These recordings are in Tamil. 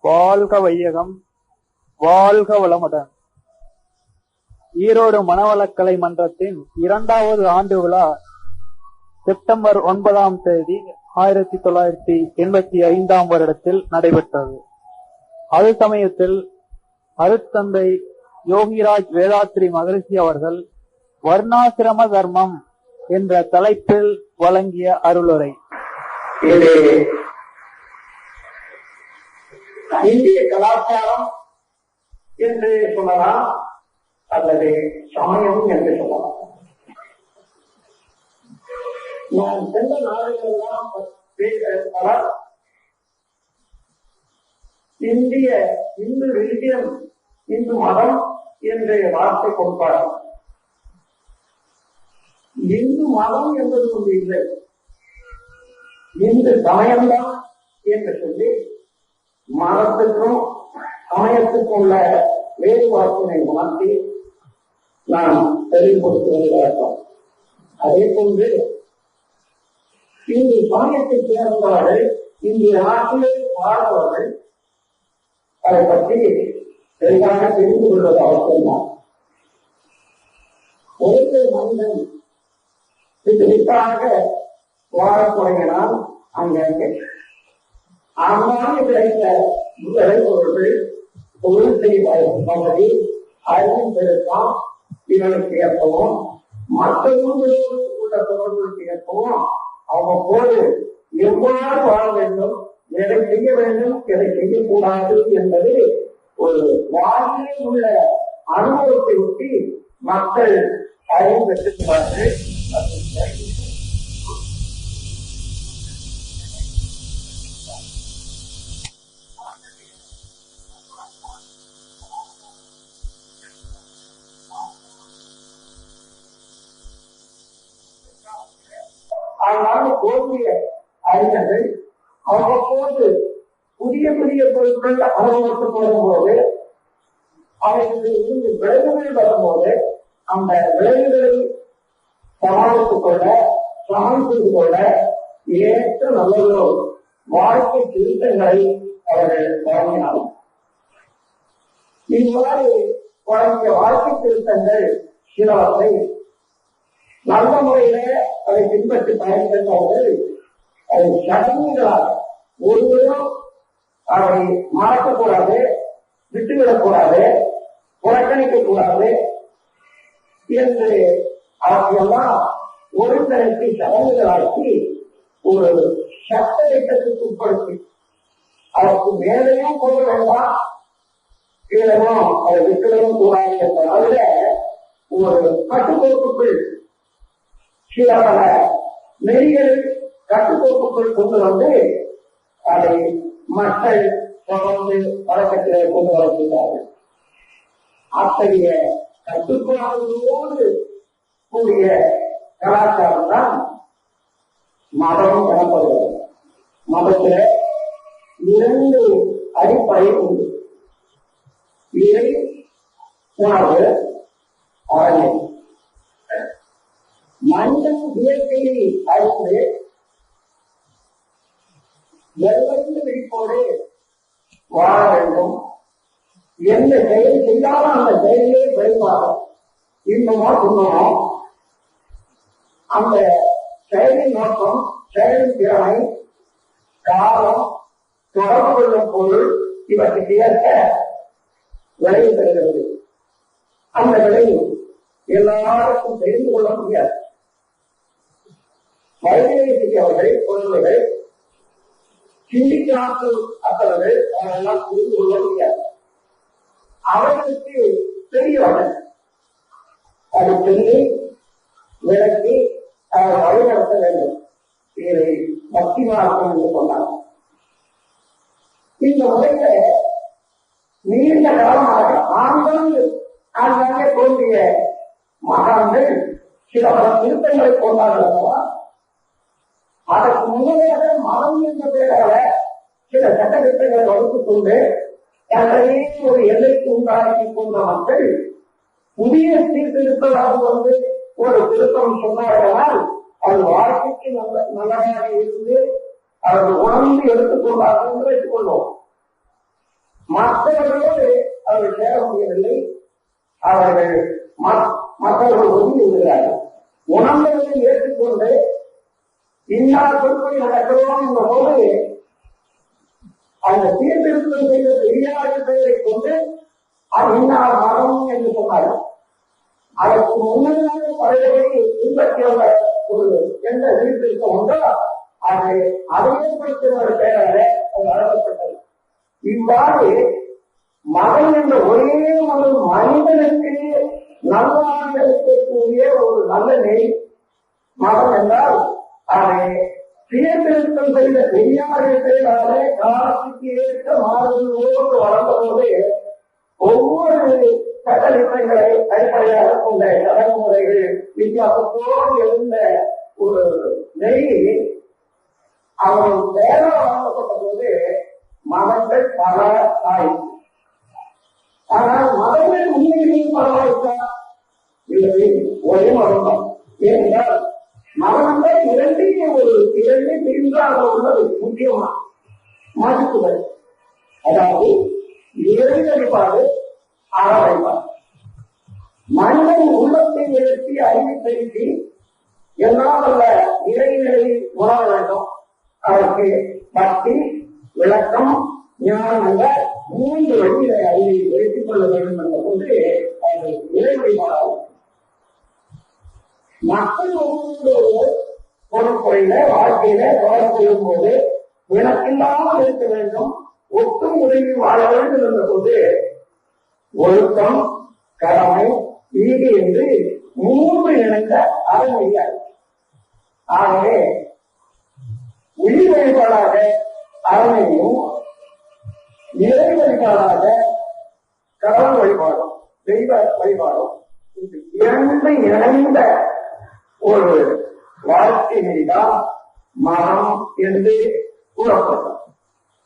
வாழ்க வையகம், வாழ்க வளமுடன். ஈரோடு மனவளக்கலை மன்றத்தின் 2வது ஆண்டு விழா செப்டம்பர் 9ஆம் தேதி 1985 வருடத்தில் நடைபெற்றது. அது சமயத்தில் அருட்தந்தை யோகிராஜ் வேதாத்ரி மகரிஷி அவர்கள் வர்ணாசிரம தர்மம் என்ற தலைப்பில் வழங்கிய அருளுரை. இந்திய கலாச்சாரம் என்று சொல்லலாம், அல்லது சமயம் என்று சொல்லலாம். நான் சென்ற நாடுகளெல்லாம் இந்து ரிலிஜியன், இந்து மதம் என்று வார்த்தை கொடுப்பார்கள். இந்து மதம் என்பது ஒன்று இல்லை, இந்து சமயம்தான் என்று சொல்லி மதத்துக்கும் சமயத்துக்கும் உள்ள வேறுபாட்டினை உணர்த்தி நாம் தெளிவுபடுத்தி வருகிறோம். அதே போன்று இந்து சமயத்தை சேர்ந்தவர்கள் இந்திய நாட்டிலே வாழ்ந்தவர்கள் அதை பற்றி தெளிவாக தெரிந்து கொள்வது அவசியம்தான். ஒரே மனிதன் விட்டாக வாழத் தொடங்கினால் அங்கே ஆங்காங்கே கிடைத்த விளைபொருள்கள் பொருளை பகுதி அறிவின் பெருக்கம் இவனுக்கு ஏற்பவும் மற்ற ஊர்களோடு உள்ள தொடர்புகளுக்கு ஏற்பவும் அவ்வப்போது எவ்வாறு வாழ வேண்டும், எதை செய்ய வேண்டும், எதை செய்யக்கூடாது என்பது ஒரு வாழ்விலே உள்ள அனுபவத்தை ஒட்டி மக்கள் அறிவு பெற்றிருக்கிறார்கள். அதனால தோன்றிய அறிஞர்கள் அவ்வப்போது புதிய புதிய பொருட்கள் அனுபவத்துக்கு வரும்போது அவைகளில் இருந்து விளைவுகள் வரும்போது அந்த விளைவுகளை சமாளித்துக் கொள்ள, சமன் செய்து கொள்ள ஏற்ற நல்லதோ வாழ்க்கை திருத்தங்களை அவர்கள் வழங்கினார். இவ்வாறு வழங்கிய வாழ்க்கை திருத்தங்கள் சிலவற்றை நல்ல முறையில அதை பின்பற்றி பயன்பெற்றவர்கள் அதை சடங்குகளாக ஒருவரும் அதை மறக்கக்கூடாது, விட்டுவிடக்கூடாது, புறக்கணிக்க கூடாது என்று அவர்களெல்லாம் ஒருங்கிணைத்து சடங்குகளாக்கி ஒரு சட்ட திட்டத்துக்கு உட்படுத்தி அதற்கு மேலேயும் போக வேண்டாம், கீழவும் அதை விட்டுவிடவும் கூடாது என்பதால ஒரு கட்டுக்கோப்புக்குள் சில பல நெறிகள் கட்டுக்கோப்புக்குள் கொண்டு வந்து அதை மக்கள் தொடர்ந்து வழக்கத்திலே கொண்டு வரப்படுகிறார்கள். அத்தகைய கட்டுப்பாடுகளோடு கூடிய கலாச்சாரம் தான் மதம் எனப்படுகிறது. மதத்தில 2 அடிப்படை உண்டு. இறை உணவு, அறநெறி. மனிதன் இயற்கையை அறிந்து வெள்ளந்து விழிப்போடு வாழ வேண்டும். எந்த செயல் செய்தாலும் அந்த செயலே விளைவாக இன்பமோ துன்பமோ அந்த செயலின் நோக்கம், செயலின் திறமை, காலம், தொடர்பு கொள்ளும் பொருள் இவற்றுக்கு ஏற்க விளைவு பெறுகிறது. அந்த விளைவு எல்லாருக்கும் தெரிந்து கொள்ள முடியாது. வயதிலேயவர்கள், குழந்தைகள், சிந்திக்காமல் அத்தவர்கள் அவரெல்லாம் புரிந்து கொள்ள முடியாது. அவர்களுக்கு பெரியவர்கள் அதை சொல்லி விளக்கி அவர் வழிநடத்த வேண்டும். இதை பக்தி மார்க்கம் என்று சொன்னார். இந்த முறையில நீண்ட காலமாக ஆங்காங்கே தோன்றிய மகான்கள் சில பல திருத்தங்களை கொண்டாடுகிறதா, அதற்கு முன்னதாக மதம் என்ற பெயரால சில சட்டத்திட்டங்களை வகுத்துக் கொண்டு தங்களையே ஒரு எல்லைக்கு உண்டாக்கி கொண்ட மக்கள் புதிய சீர்திருத்தமாக ஒரு திருத்தம் சொன்னார்கள் அது வாழ்க்கைக்கு நல்லதாக இருந்து அவர்கள் உணர்ந்து எடுத்துக்கொண்டார்கள் என்று வைத்துக் கொள்வோம். மற்றவர்களோடு அவர்கள் சேர முடியவில்லை. அவர்கள் மற்றவர்கள் ஒதுங்கி விடுகிறார்கள். உணர்ந்தவர்களை ஏற்றுக்கொண்டு இன்னார் பொறுப்பை நடக்கிறோம் என்ற போது அந்த சீர்திருத்தம் செய்த பெரியார் பெயரை கொண்டு இன்னார் மரம் என்று சொன்னார்கள். அதற்கு முன்னதாக பழையவரை பின்பற்றியவங்க ஒரு எந்த சீர்திருத்தம் உண்டோ அதை ஏற்படுத்தின பெயராக அது வழங்கப்பட்டது. இவ்வாறு மகன் என்ற ஒரே ஒரு மனிதனுக்கு நல்வாழ்வதற்கக்கூடிய ஒரு நல்ல நெய் மகன் என்றால் அதை சீர்திருத்தம் செய்த பெரியாரை காலத்துக்கு ஏற்ற மாறுதலோடு வளர்ந்தபோது ஒவ்வொரு சட்டத்திட்டங்களை அடிப்படையாக கொண்ட நடைமுறைகள் வித்தியாசத்தோடு இருந்த ஒரு நெய் அவர்கள் வேலை வழங்கப்பட்ட போது மதங்கள் பல ஆயிற்று. ஆனால் மதங்கள் உண்மையிலேயே பரவாயில்லை இல்லை, ஒரே மதம். ஏனென்றால் மதங்கள் இரண்டு பிரிவாக உள்ளது. முக்கியமா மதிப்புகள், அதாவது இறை வழிபாடு, அற வழிபாடு. மனிதன் உள்ளத்தை எழுப்பி அறிவை பெருக்கி எல்லாம் அல்ல இறைநிலையை உணர வேண்டும். அதற்கு பக்தி, விளக்கம், ஞானம் என்ற 3 வழியில அறிவை எடுத்துக் கொள்ள வேண்டும் என்ற போது அது இறை வழிபாடாகும். மக்கள் ஒவ்வொரு பொறுப்புறையில வாழ்க்கையில வாழ செய்யும் போது விளக்கில்லாமல் இருக்க வேண்டும், ஒட்டும் உதவி வாழ வேண்டும் என்ற போது ஒழுக்கம், கடமை, ஈடு என்று 3 இணைந்த அறமொழியாகும். ஆகவே உயிர் வழிபாடாக அறமையும், இறை வழிபாடாக கடவுள் வழிபாடும், தெய்வ வழிபாடும், இரண்டு இணைந்த ஒரு வாழ்க்கை நெறிதான் மனம் என்று கூறப்பட்டது.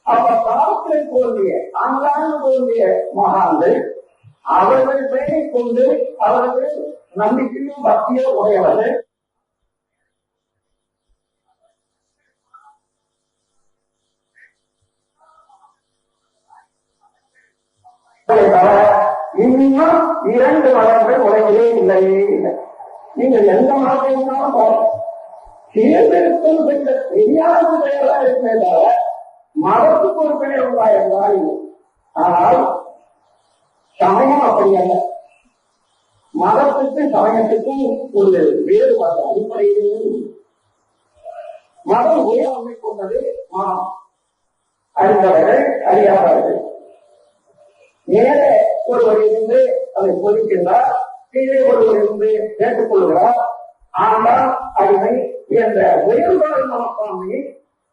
அப்ப காலத்தில் தோன்றிய ஆங்காங்கு தோன்றிய மகான்கள் அவர்கள் பெயரை கொண்டு அவர்கள் நம்பிக்கையும் பக்தியோ உடையவர்கள் இன்னும் 2 மதங்கள் உலகிலே இல்லையே இல்லை. நீங்கள் எந்த மதத்தையும் சீர்திருத்தம் செய்த பெரியார் பெயராக இருக்குமே தவிர மதத்துக்கு ஒரு பெயர் உண்டா என்றால் இல்லை. ஆனால் சமயம் அப்படி அல்ல. மதத்துக்கு சமயத்துக்கும் ஒரு வேறுபாடு அடிப்படையிலேயே மதம் உயர்வை கொண்டது. மனம் அறிந்தவர்கள், அறியாதவர்கள். மேலே ஒருவர் இருந்து அதை பொறுக்கின்றார், கீழே ஒருவர் இருந்து கேட்டுக் கொள்கிறார். ஆனால் அடிமை என்ற உயர்வான மனப்பான்மையை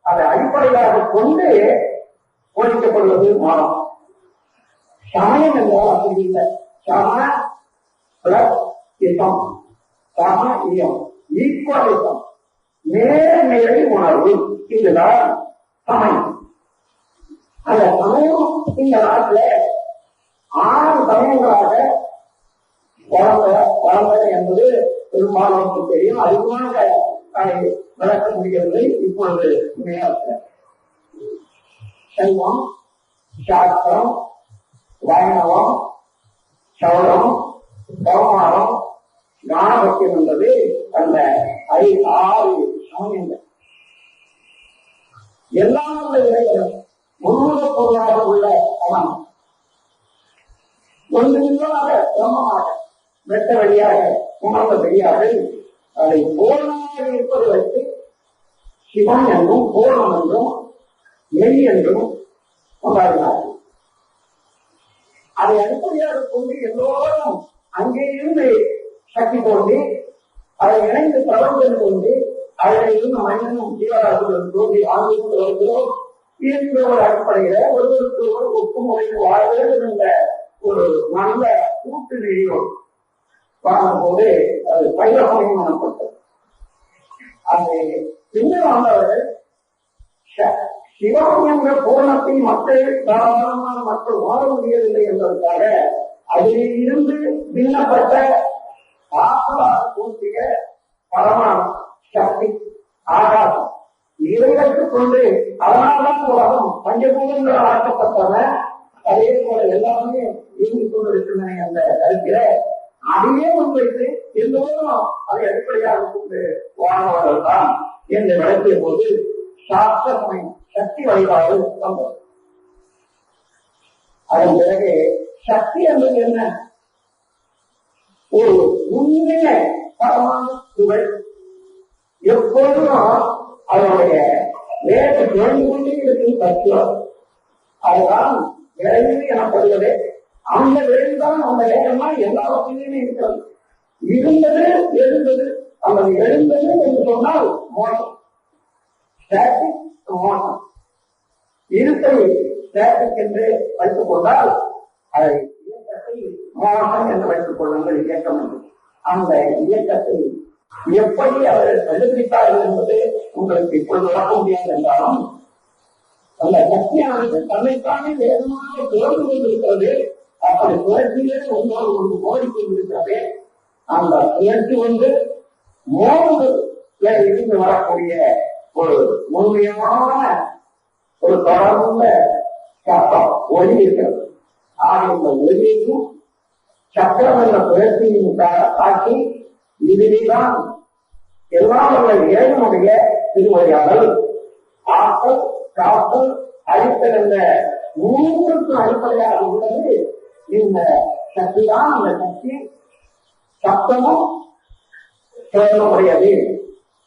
அதை அடிப்படையாக கொண்டு பொறிக்கப்படுவது மனம். சமயம் என்றால் அப்படி இல்லை. சம பிளஸ் இசம், சம இயம், ஈக்குவலிசம், நேர்நிலை உணர்வு, இதுதான் சமயம். அந்த சமயம் இந்த நாட்டில் 6 சமயங்களாக வளர்ந்தது என்பது பெரும்பாலும் தெரியும். அதிகமாக அதை விளக்க முடியவில்லை இப்பொழுது. சைவம், சாஸ்திரம், வைணவம், சௌரம், கௌமாரம், ஞானபக்தியம் என்பது அந்த 6 சமயங்கள். எல்லாம் உள்ள இறைவன் முழுவத பொருளாக உள்ள அவன் ஒன்றுமில்லாத பிரம்மமாக வெட்ட வழியாக உணர்ந்த பெரியார்கள் அதை பூர்ணமாக இருப்பது வைத்து சிவம் என்றும் பூர்ணம் என்றும் மெய் என்றும் கொண்டாடினார்கள். அதை அடிப்படையாக கொண்டு எல்லோரும் அங்கே இருந்து சக்தி தோன்றி அதை இணைந்து பிரபஞ்சம் தோன்றி அதில் இருந்து மனிதனும் ஜீவராசிகள் தோன்றி ஆங்கிலம் வருகிறோம் என்ற ஒரு அடிப்படையில ஒருவருக்கு ஒரு ஒப்புமுறைக்கு வாழ வேண்டும் என்ற ஒரு நல்ல கூட்டு நெறியோடு வாங்கும்போது அது பைரவமையும் எனப்பட்டது. அது பின்னர் வந்தவர்கள் சிவம் என்ற பூரணத்தை மக்கள் தாராளமான மக்கள் வாழ முடியவில்லை என்பதற்காக அதில் இருந்து பின்னப்பட்ட கூட்டிய பரமாணம் சக்தி ஆகாசம் இதை வைத்துக் கொண்டு அதனால்தான் உலகம் பஞ்சபூதங்கள் ஆக்கப்பட்டன. அதே போல எல்லாமே இயங்கிக் கொண்டிருக்கின்றன என்ற கருத்தில அதையே முன்வைத்து எல்லோரும் அதை அடிப்படையாக கொண்டு வாழ்ந்தவர்கள் தான் என்று நடத்திய போது சாஸ்திர சமயம் சக்தி வழிபாடு வந்தது. அதன் பிறகு சக்தி என்பது என்ன? ஒரு உண்மைய பரமான துகள் எப்பொழுதும் அதனுடைய வேலை குறைந்து கொண்டே இருக்கும் தத்துவம். அதுதான் விரைவு எனப்படுவது. அந்த விரைவுதான் அந்த வேகமா எல்லாவற்றிலுமே இருக்கிறது. இருந்தது எழுந்தது அல்லது எழுந்தது என்று சொன்னால் மோசம், ஸ்டாட்டிக் மோசம். இருப்பை ஸ்டாட்டிக் என்று வைத்துக் கொண்டால் அதை இயக்கத்தை மோசம் என்று வைத்துக் கொள்ளுங்கள். இயக்கம் என்று அந்த இயக்கத்தை எப்படி அவர்கள் கண்டுபிடித்தார்கள் என்பது உங்களுக்கு இப்பொழுது வளர்க்க முடியாது என்றாலும் அந்த சக்தியானது தன்னைத்தானே வேகமாக துறந்து கொண்டிருக்கிறது. அப்படி சுழற்சியிலே ஒன்றோடு ஒன்று மோதிக்கொண்டிருக்கிறது. அந்த சுழற்சி மோதுதல் இருந்து வரக்கூடிய ஒரு முழுமையான ஒரு தொடர்ந்த சத்தம் ஒளி இருக்கிறது. ஆக இந்த ஒளியையும் சக்கரம் என்ற சுழற்சியின் காட்சி இதுதான் எல்லாம் ஏழுடைய திருவழியாளர் ஆற்றல் காத்தல் அழித்தல் என்ற மூன்றுக்கு அடிப்படையாக உள்ளது இந்த சக்தி தான். அந்த சக்தி சத்தமும் செயலுடையது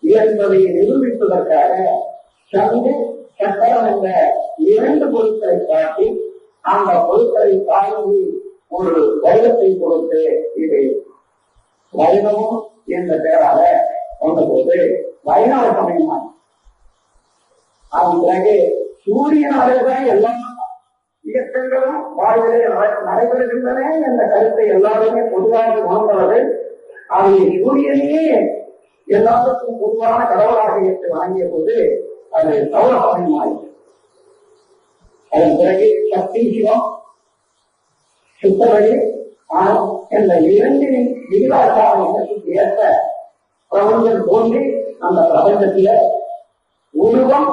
என்பதை நிரூபிப்பதற்காக சங்கு சக்கரம் என்ற இரண்டு பொருட்களை காட்டி அந்த பொருட்களை தாங்கி ஒரு வைரத்தை கொடுத்து இது வைணவம் என்ற பெயராக வந்தபோது வைணவ சமயமாக அதன் பிறகு சூரியனாலேதான் எல்லா இயக்கங்களும் வாழ்விலே நடைபெறுகின்றன என்ற கருத்தை எல்லாருமே பொதுவாக உணர்ந்தவர்கள் அதை சூரியனையே எல்லாருக்கும் பொதுவான கடவுளாக ஏற்று வழங்கிய போது அது சௌர சமயமாயிற்று. அதன் பிறகு சக்தி சிவம் சுத்தவழி ஆணம் என்ற இரண்டின் விகிதாச்சார இனத்துக்கு ஏற்ப பிரபஞ்சம் தோன்றி அந்த பிரபஞ்சத்தில உருவம்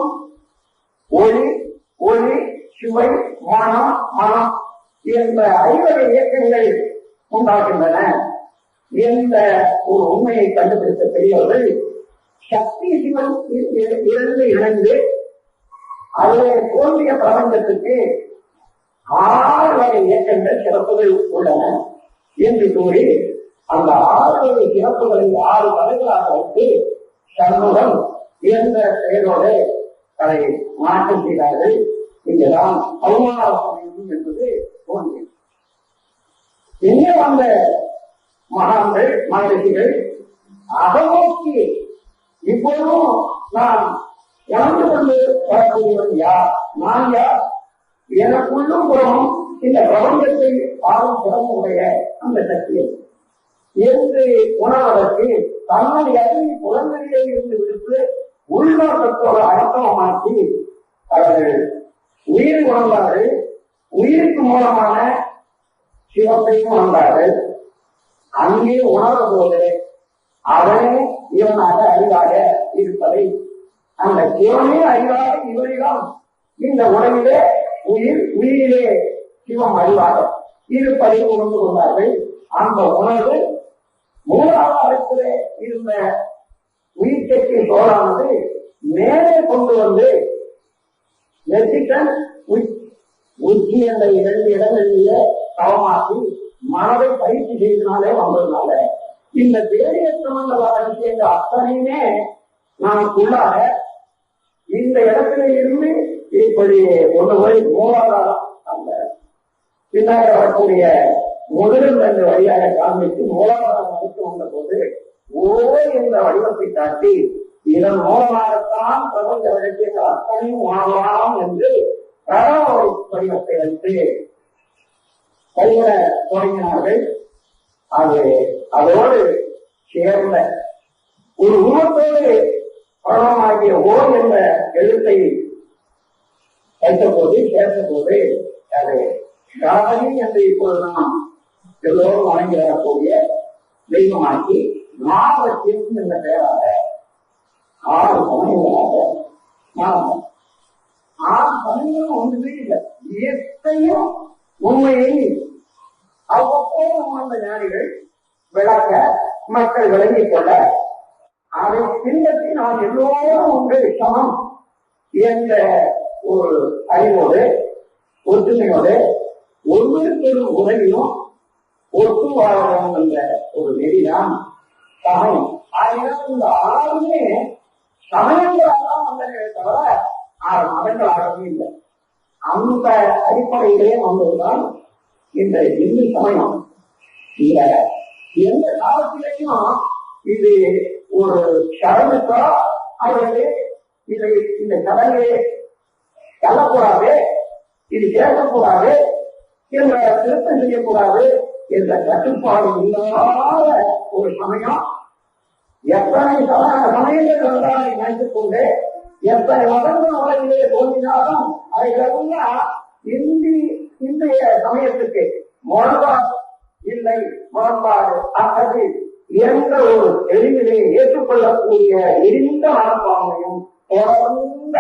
ஒளி ஒளி சுவை மனம் மனம் என்ற ஐவகை இயக்கங்கள் உண்டாகின்றன என்ற ஒரு உண்மையை கண்டுபிடித்த பெரியவர்கள் சக்தி சிவன் இரண்டு இணைந்து அதிலே தோன்றிய பிரபஞ்சத்துக்கு 6 வகை இயக்கங்கள் சிறப்புகள் உள்ளன என்று கூறி அந்த 6 வகை சிறப்புகளை 6 வகைகளாக வைத்து சண்முகம் என்ற பெயரோடு அதை மாற்றம் செய்தார்கள். இங்கெல்லாம் அவமான சமயம் என்பது தோன்றியது. இங்கே வந்த மகான்கள் மகரிஷிகள் அதை நோக்கி இப்போதும் நாம் இழந்து கொண்டு வரக்கூடியவன் யார், நான் யார், எனக்குள்ளும் புறமும் இந்த பிரபஞ்சத்தை ஆளும் திறமுடைய அந்த சக்தியை என்று உணர்வதற்கு தன்னுடைய அறிவை புலன்களிலே இருந்து விடுத்து உள்நோக்கத்தோடு அடக்கமாக்கி அவர்கள் உயிரை உணர்ந்தார்கள். உயிருக்கு மூலமான சிவத்தையும் உணர்ந்தார்கள். அங்கே உணர்ந்த போது அவனே இவனாக அறிவாக இருப்பதை அந்த சிவனே அறிவாக இவரிடம் இந்த உணவிலே உயிரிலே சிவம் அறிவாக இருப்பதை உணர்ந்து கொண்டார்கள். அந்த உணர்வு மூலாதாரத்திலே இருந்த உயிர்ச்சக்தி சோழானது மேலே கொண்டு வந்து நெற்றிக்கண் உச்சி என்ற 2 இடங்களிலே தவமாக்கி மனதை பயிற்சி செய்தனாலே வந்ததுனால இந்த வேரியற்ற விஷயங்கள் அத்தனையுமே நமக்குள்ளாக இந்த இடத்துல இருந்து இப்படி கொண்டு போய் மூலாதாரம் அந்த பின்னாக வரக்கூடிய முதலில் 2 வழியாக காண்பித்து மூலாதாரம் வரைக்கும் வந்த போது என்ற வடிவத்தை காட்டி இதன் மூலமாகத்தான் பிரபஞ்ச வழக்கியங்கள் அத்தனையும் உணரலாம் என்று வடிவத்தை வைத்து கைவிட தொடங்கினார்கள். அதோடு சேர்ந்த ஒரு உருவத்தோடு பணமாகிய ஓர் என்ற எழுத்தை வைத்த போது பேச போது அது ராகி என்று இப்போது நாம் எல்லோரும் வணங்கி வரக்கூடிய தெய்வமாக்கி நாகத்திற்கு என்ற பெயராக 6 சமயங்களாக நாம் 6 சமயங்களும் ஒன்றுமே இல்லை. இயற்கையும் உண்மையை அவ்வப்போது உணர்ந்த ஞானிகள் விளக்க மக்கள் விளங்கிக் கொள்ள அதை பின்பற்றி நாம் எல்லோரும் ஒன்று சமம் என்ற ஒரு அறிவோடு ஒற்றுமையோடு ஒவ்வொரு உறவிலும் ஒத்து வாழணும் என்ற ஒரு நெறிதான் சமயம். ஆகினால் இந்த 6மே சமயங்களாக வந்ததே தவிர 6 மதங்களாகவே இல்லை. அந்த அடிப்படையிலே வந்ததுதான் இந்த இந்து சமயம். இந்த எந்த காலத்திலையும் இது ஒரு சடங்குக்கோ அல்லது இதை இந்த சடங்கை சொல்லக்கூடாது, இது கேட்கக்கூடாது என்ற திருத்தம் செய்யக்கூடாது என்ற கட்டுப்பாடு இல்லாத ஒரு சமயம். எத்தனை சமயங்கள் வந்தால் நினைத்துக் கொண்டு எத்தனை மதங்கள் உலகிலே தோன்றினாலும் அவைகளெல்லாம் இந்திய சமயத்துக்கு முரண்பாடு இல்லை, முரண்பாடு அத்தகு என்ற ஒரு எளிமையை ஏற்றுக்கொள்ளக்கூடிய எரிந்த மனப்பான்மையும் தொடர்ந்த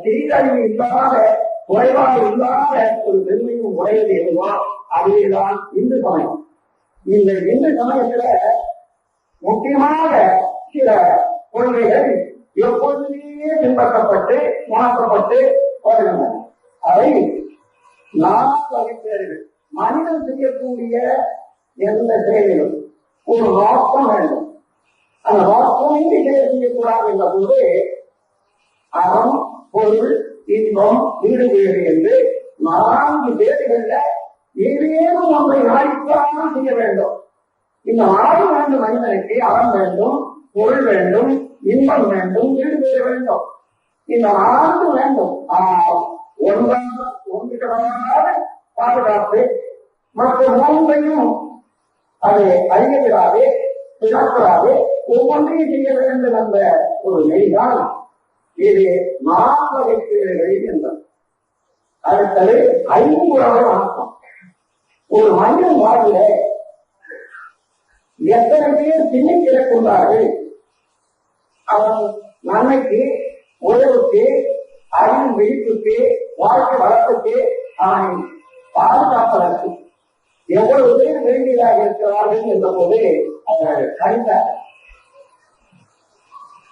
சீரழிவு இல்லாத குறைபாடு இல்லாத ஒரு பெருமையும் உடையது எதுவோ அதுதான் இந்து சமயம். இந்த இந்து சமயத்துல முக்கியமாக சில கொள்கைகள் எப்பொழுதுமே பின்பற்றப்பட்டு மாற்றப்பட்டு வருகின்றன. அவை 4 வகைப்பேர்கள். மனிதன் செய்யக்கூடிய எந்த செயலிலும் ஒரு நோக்கம் வேண்டும். அந்த நோக்கமின்றி செய்யக்கூடாது என்ற போது அறம், பொருள், இன்பம், வீடு வீடு என்று 4 பேர்கள்ல ஏதேனும் ஒன்றை நாடித்தான் செய்ய வேண்டும். இந்த 4 வேண்டும். மனிதனுக்கு அறம் வேண்டும், பொருள் வேண்டும், இன்பம் வேண்டும், வீடு வீடு வேண்டும். இந்த 4 வேண்டும். ஒன்று கடனாக பாதுகாப்பு மற்ற 3ஐயும் அதை அறிய விடாது, பிறக்கிறாது, ஒவ்வொன்றையும் செய்ய வேண்டும் என்ற ஒரு நெறிதான் இது 4 வகைப்பேர்கள் என்றார். அடுத்தது 5 வணக்கம். ஒரு மனிதன் வாழ்வில எத்தனை பேர் சின்ன கிடக்கின்றார்கள். அவன் நன்மைக்கு, உறவுக்கு, அறிவு விழிப்புக்கு, வாழ்க்கை வளர்ப்புக்கு அவனை பாதுகாப்பதற்கு எவ்வளவு பேர் வேண்டியதாக இருக்கிறார்கள் என்ற போது அவர்கள் கழிந்த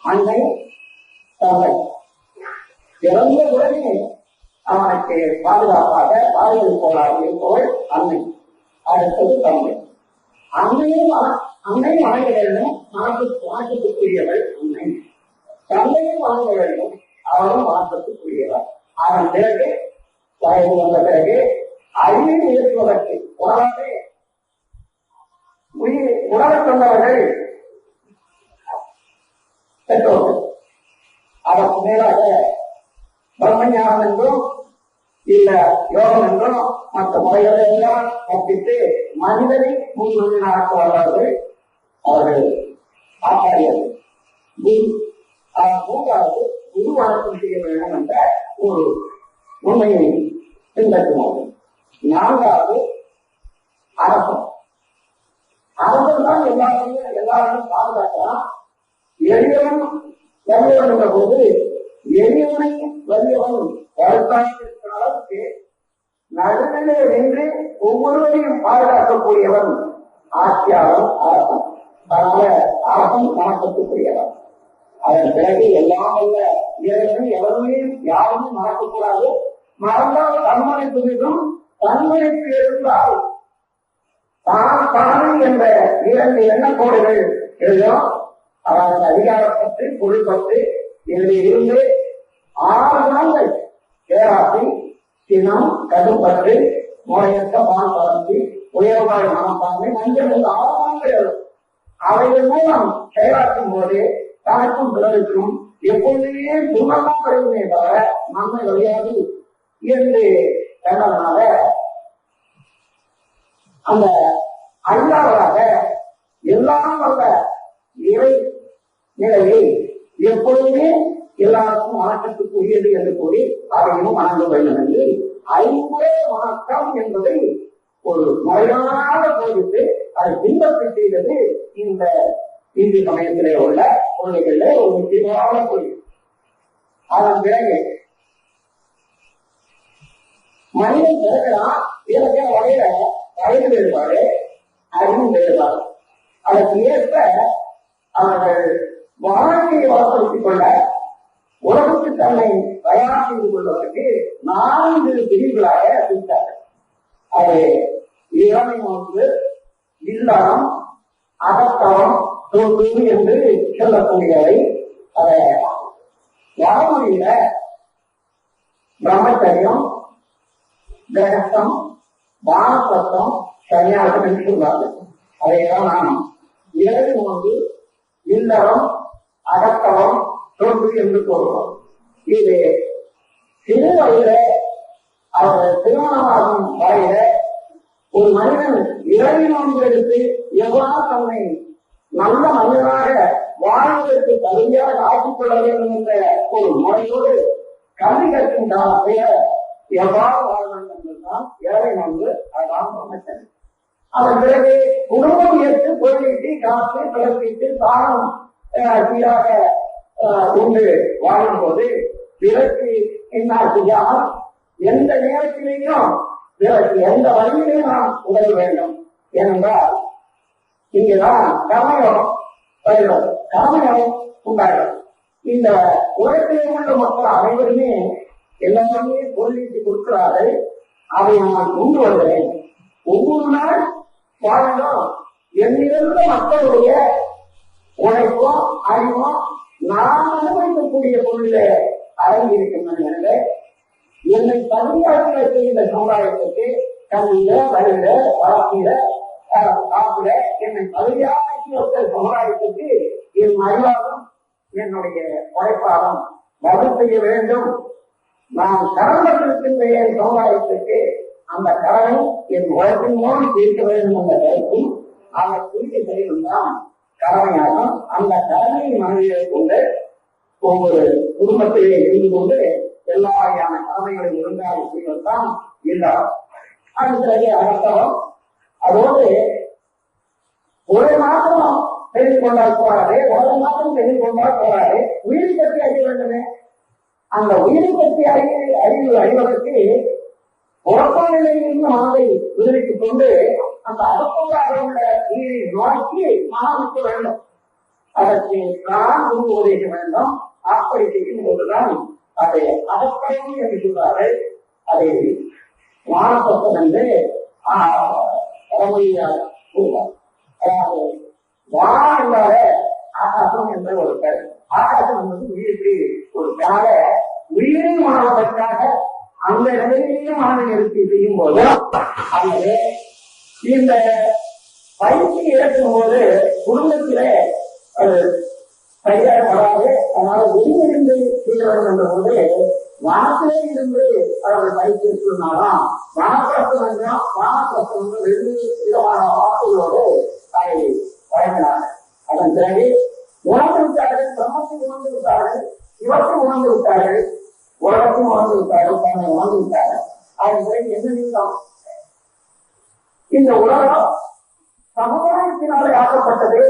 அன்னை தந்தை இறந்த உடனே அவனுக்கு பாதுகாப்பாக பாதுகாப்பாக இருப்பவள் அன்னை. அடுத்தது தந்தை. அன்னையும் வணங்க வேண்டும். வணக்கத்துக்குரியவள் அன்னை. தந்தையும் வணங்க வேண்டும். அவரும் வணக்கத்துக்குரியவர். அதன் பிறகு வயது வந்த பிறகு அறிவை உயர்த்துவதற்கு உணர சொன்னவர்கள் பெற்றோர்கள். அதற்கு மேலாக பிரம்மஞானம் என்றும் இல்ல யோகம் என்றும் மற்ற முறைகளை எல்லாம் கற்பித்து மனிதனை முன்னுரிமையாக வந்தார்கள் அவர்கள் ஆச்சாரியர்கள். 3வது குரு வணக்கம் செய்ய வேண்டும் என்ற ஒரு உண்மையை பின்பற்றினார்கள். 4வது அரசன். அரசன் தான் எல்லாரும் பாதுகாக்கலாம். எளியவன் வலியவன் என்ற போது எளியவனை வலியவன் வாழ்க்கைக்கு நடுநிலை நின்று ஒவ்வொருவரையும் பாதுகாக்கக்கூடியவன் ஆட்சியாளன் அரசன். அதனால அரசன் வணக்கத்துக்குரியவன். அதன் பிறகு எல்லாம் அல்ல இறைவன் எவருமே யாருமே மறக்கக்கூடாது. மறந்தால் தன்மனை துணிதும் தன்மனைக்கு எழுந்தால் தானே என்ற 2 எண்ணக்கோடுகள் எழுதும். அவர்கள் அதிகாரப்பட்டு பொருள்பட்டு இதில் இருந்து 6 நாட்கள் பேராசி, சினம், கடுப்பட்டு, நோயற்ற பால் பரப்பி, உயர்வாய் மனப்பான்மை, மஞ்சள் இந்த 6 நாட்கள் எழுதும். அவைகள் மூலம் செயலாற்றும் போது தனக்கும் பிறருக்கும் எப்பொழுதே குணமாக வருமே தவிர நன்மை விளையாது என்று சொன்னதனால அந்த 5வதாக எல்லாம் வந்த இறை நிலையை எப்பொழுதுமே எல்லாருக்கும் வணக்கத்துக்கு உரியது என்று கூறி அதையும் வணங்க வேண்டும் என்று 5 வணக்கம் என்பதை ஒரு முறையாக போதித்து அதை பின்பற்றி செய்தது இந்த இந்து சமயத்திலே உள்ள கொள்கைகளிலே ஒரு முக்கியமான கொள்கை. அதன் பிறகு மனிதன் பிறகுதான் இதற்கே வகையில வயது வேறுபாடு, அறிவு வேறுபாடு. அதற்கு ஏற்ப அவர்கள் வாழ்க்கையை வளப்படுத்திக் கொள்ள உலகத்து தன்னை தயார் செய்து கொள்வதற்கு 4 பிரிவுகளாக பிரித்தார்கள். அது இளமை நோன்பு, இல்லறம், அகத்தவம், தோல்வி என்று சொல்லக்கூடியவை. அதை வடமொழியில பிரம்மச்சரியம், கிரகஸ்தம், வானப்பிரஸ்தம், சன்னியாசம் என்று சொல்வார்கள். அதையெல்லாம் நாம் இளமை நோன்பு, இல்லறம், அகத்தவம், தோல்வி என்று கூறுவோம். இது சிறு வயதில அவர் திருமணமாகும் வரையில ஒரு மனிதன் இறவி நோன்பு எடுத்து எவ்வாறு தன்னை நல்ல மனிதனாக வாழ்வதற்கு தகுதியாக ஆக்கிக் கொள்ள வேண்டும் என்ற ஒரு முறையோடு கல்வி கற்கும் காலத்தை எவ்வாறு வாழ வேண்டும் என்றுதான் இறவி நோன்பு. அதுதான் பிரம்மச்சரியம். அதன் பிறகு குடும்பம் ஏற்று பொருளீட்டி காத்து பிறப்பிட்டு தானம் சீராக உண்டு வாழும் போது பிறகு என்ன செய்யாமல் எந்த நேரத்திலேயும் பிறகு எந்த வழியிலையும் நாம் உதவ வேண்டும். ஏனென்றால் இங்குதான் கர்மயோகம் வருகிறது, கர்மயோகம் உண்டாகிறது. இந்த உலகத்திலே உள்ள மக்கள் அனைவருமே எல்லாருமே பொருளீட்டி கொடுக்கிறார்கள். அதை நான் கொண்டு வருகிறேன். ஒவ்வொரு நாள் வாழணும் என்னிருந்த மக்களுடைய உழைப்பும் அறிவும் நான் அனுபவிக்கக்கூடிய பொருளிலே அடங்கி இருக்கின்றன. எனவே என்னை தகுதியாக்கி வைத்த இந்த சமுதாயத்துக்கு கல்வியில வழியில வளர்ச்சியில காப்பிட என்னை தகுதியாக்கி வைத்த சமுதாயத்துக்கு என் அறிவாலும் என்னுடைய உழைப்பாலும் பதில் செய்ய வேண்டும். நான் கடன்பட்டிருக்கின்ற என் சமுதாயத்துக்கு அந்த கடனை என் உழைப்பின் மூலம் தீர்க்க வேண்டும் என்ற கருத்தும் அதை குறித்து செய்வதுதான் கடமையாகும். அந்த கடமையை மனதிலே கொண்டு ஒவ்வொரு குடும்பத்திலே இருந்து கொண்டு எல்லா வகையான கடமைகளை ஒழுங்காக செய்வதுதான் இல்லறம். அது பிறகு அகத்தவம். அதோடு ஒரு மாத்திரம் தெரிந்து கொண்டால் போராது, ஒரு மாத்திரம் தெரிந்து கொண்டால் போராது, உயிரை பற்றி அறிய வேண்டுமே. அந்த உயிரை பற்றி அறிவதற்கு உறக்க நிலையிலிருந்து மனதை விடுவித்துக் கொண்டு அந்த அகப்பதாக உள்ள உயிரை நோக்கி மனமிக்க வேண்டும். அதற்கு நான் குரு உதவிக்க வேண்டும். அப்படி செய்யும் போதுதான் அதை அகப்பயம் என்று சொல்வார்கள். அதை வானப்பக்கம் என்று கூறுவார். அதாவது வானம் என்றால ஆகாசம் என்ற ஒரு கருத்து. ஆகாசம் என்பது உயிருக்கு ஒரு கால உயிரை மாணவதற்காக அந்த நிலையிலேயே மனதை நிறுத்தி செய்யும் போது அல்லது இந்த பயிற்சி இறக்கும் போது குடும்பத்திலே அது சரியாக வராது. அதனால ஒருங்கிணைந்து செய்ய வேண்டும் என்ற போது வானத்திலே இருந்து அவர்கள் பயிற்சி சொன்னாலும் வானப்பிரசம் என்றும் வானப்பிரசம் என்று 2 விதமான வாக்குகளோடு அதை வழங்கினார்கள். அதன் பிறகு உணர்ந்து விட்டார்கள், பிரம்மத்தை உணர்ந்து விட்டார்கள், இவற்றை உணர்ந்து விட்டார்கள், உலகத்தையும் உணர்ந்து விட்டார்கள், தன்னை உணர்ந்து விட்டார்கள். அதன் பிறகு என்ன நீக்கம்? இந்த உலகம் சமுதாயத்தினாலே ஆக்கப்பட்டது.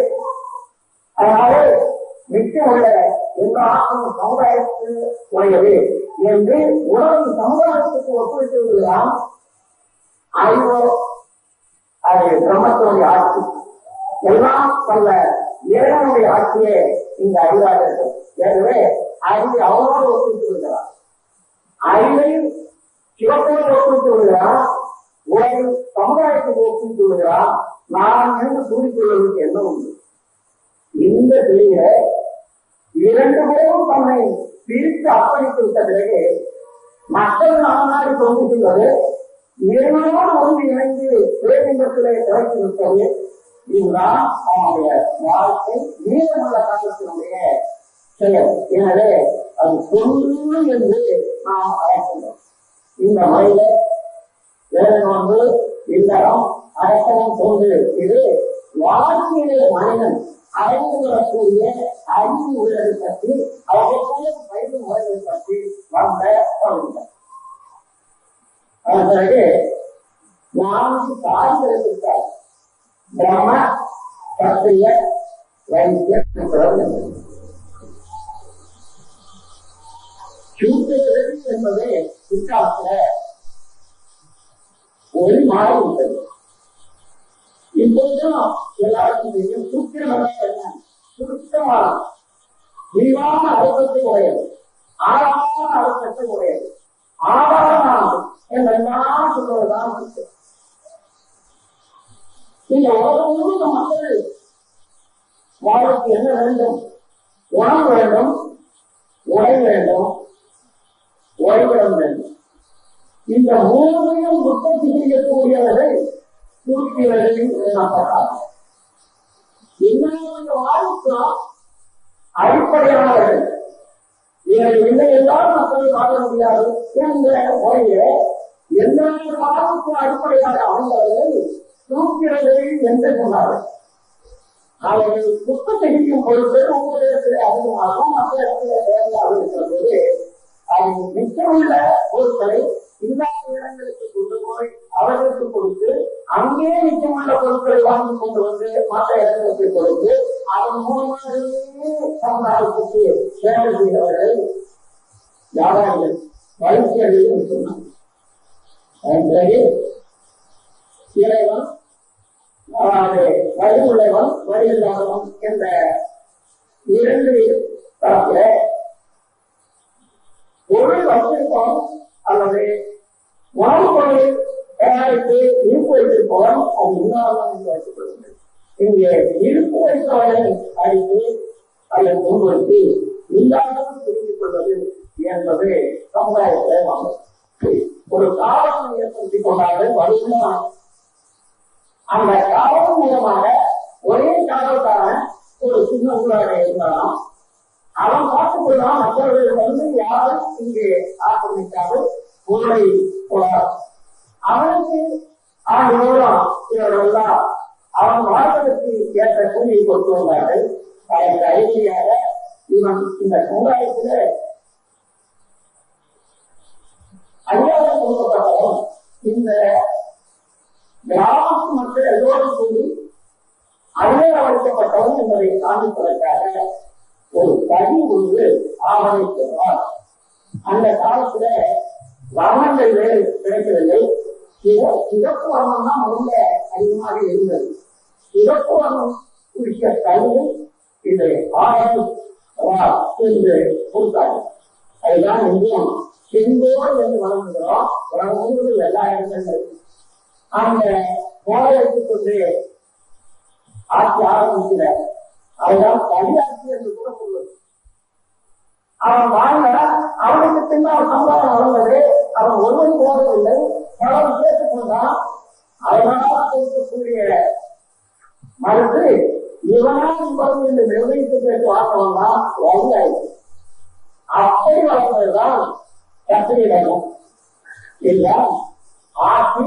அதனால மிச்சம் உள்ள எல்லா ஆக்கமும் சமுதாயத்துக்கு உடையது என்று உலகம் சமுதாயத்துக்கு ஒப்புவித்து விடுகிறான். அறிவோ அது பிரம்மத்தினுடைய ஆட்சி. எல்லாம் சொல்ல இறைவனுடைய ஆட்சியே இந்த அறிவாக இருக்கும். எனவே அறிவை அவனோடு ஒப்புவித்து விடுகிறான். அறிவை சிவத்தோடு ஒப்புவித்து விடுகிறான். உலகில் சமுதாயத்துக்கு ஒப்புவித்து விடுகிறான். நான் என்று கூறிக்கொள்வதற்கு என்ன உண்டு? இந்த நிலையில 2 பேரும் தன்னை பிரித்து அர்ப்பணித்து விட்ட பிறகு மக்கள் நாடு தொண்டு செய்வது, இறைவனோடு ஒன்று இணைந்து பேரின்பத்திலே திறந்து விட்டது. இதுதான் அவனுடைய வாழ்க்கை மீதமுள்ள காலத்தினுடைய செயல். எனவே அது தொண்டு என்று நாம் அழைக்கின்றோம். இந்த முறையில வேறொன்று இல்லறம் அரசனம் தொண்டு இது வாழ்க்கையிலே மனிதன் அடைந்து வரக்கூடிய அறிவு உள்ளதை பற்றி அவர்களும் பயிர் முறைகளை பற்றி வந்த பகுதிகள். அதன் பிறகு 4 காரியங்கள் இருக்கார். பிரம்ம, சத்திரிய, வைத்தியம், சூத்திரர்கள் என்பது பிற்காலத்துல ஒரு மாறி உள்ளது. இப்போதும் எல்லாருக்கும் தெரியும் சூத்திரம் என்ன, சுருக்கமான விரிவான அர்த்தத்தை உடையது, ஆழமான அர்த்தத்தை உடையது, ஆதாரமானது என்றெல்லாம் சொல்வதுதான் சூத்திரம். இந்த உலகம் முழுவதும் மக்கள் வாழ்க்கை என்ன வேண்டும்? உணவு வேண்டும், உடை வேண்டும், ஓய்விடம் வேண்டும். இந்த 3ஐயும் உற்பத்தி செய்யக்கூடியவர்கள் சூத்திரர்கள் எனப்பட்டார்கள். என்னுடைய வாழ்க்கை அடிப்படையானவர்கள். இவர்கள் இல்லை என்றால் மக்களை வாழ முடியாது என்ற முறையில எந்த வாழ்க்கை அடிப்படையாக அமைந்தவர்கள் சூத்திரர்கள் என்று சொன்னார்கள். அவர்கள் உற்பத்தி செய்யும் பொழுது ஒவ்வொரு இடத்துல அதிகமாகவும் மற்ற இடத்துல வேலையாக இருக்கிற போது அது மிச்சமுள்ள பொருட்களை இல்லாத இடங்களுக்கு கொண்டு போய் அவர்களுக்கு கொடுத்து அங்கே மிச்சமுள்ள பொருட்களை வாங்கி கொண்டு வந்து மற்ற இடங்களுக்கு கொடுத்து அதன் மூலமாக சமுதாயத்துக்கு சேவை செய்தவர்கள் வியாபாரிகள், வைத்தியர்கள் சொன்னார். அதன் பிறகு இறைவன், வழி உள்ளவன், வழி இல்லாதவன் என்ற 2 தரப்பில பொருள் வைத்திருப்பவன் அல்லது உணவு பொருள் தயாரித்து இருப்பு வைத்திருப்பவன் அது இல்லாதவன் என்று வைத்துக் கொள்ளுங்கள். இங்கே இருப்பு வைத்தவனை அடித்து அதை முன்வைத்து இல்லாதவன் தெரிந்து கொள்வது என்பது சமுதாயத்தில் ஒரு காரணம் ஏற்படுத்திக் கொண்டார்கள். வலிமையான அந்த காரணம் மூலமாக ஒரே காரணத்தான ஒரு சின்ன ஊராக இருந்தாலும் அவன் பார்த்துக்கொள்ளான். மற்றவர்கள் வந்து யாரும் இங்கே ஆக்கிரமிக்காது பொருளை போடாது. அவனுக்கு ஆண்டு மூலம் இவர்களெல்லாம் அவன் வாழ்வதற்கு ஏற்ற கூலியை கொடுத்து வந்தார்கள். அதற்கு அறிவியாக இவன் இந்த சமுதாயத்தில அதிகாரம் கொடுக்கப்பட்டவன் இந்த கிராமத்து மக்கள் எல்லோரும் கூடி அதிகாரம் அளிக்கப்பட்டவன் என்பதை காண்பிப்பதற்காக ஒரு தனி ஒன்று ஆவணிக்கிறார். அந்த காலத்துல வர்ணங்கள் வேறு கிடைக்கவில்லை. சிறப்பு வர்ணம் தான் முதல்ல அதிகமாக இருந்தது. சிறப்பு வர்ணம் குறித்த கல்வி இது ஆராய்ச்சி என்று கொடுத்தார்கள். அதுதான் இந்தியம் செங்கோல் என்று வழங்குகிறோம். வழங்குவது எல்லா இடங்களும் அந்த போரை வைத்துக் கொண்டு ஆட்சி ஆரம்பிக்கிற அதுதான் தனியாட்சி என்று கூட சொல்வது. அவன் வாழ்ந்த அவனுக்கு பின்னால் சமுதாயம் வளர்ந்தது. அவன் ஒருவன் போவதில்லை, பலரும் கேட்டுக் கொண்டான். அதனால் இருக்கக்கூடிய மறுத்து இவனால் என்பது இந்த நிர்ணயித்து கேட்டு வாசவன் தான் வழியாயிற்று. அப்படி வளர்ந்ததுதான் சத்திரிடம் இல்ல ஆட்சி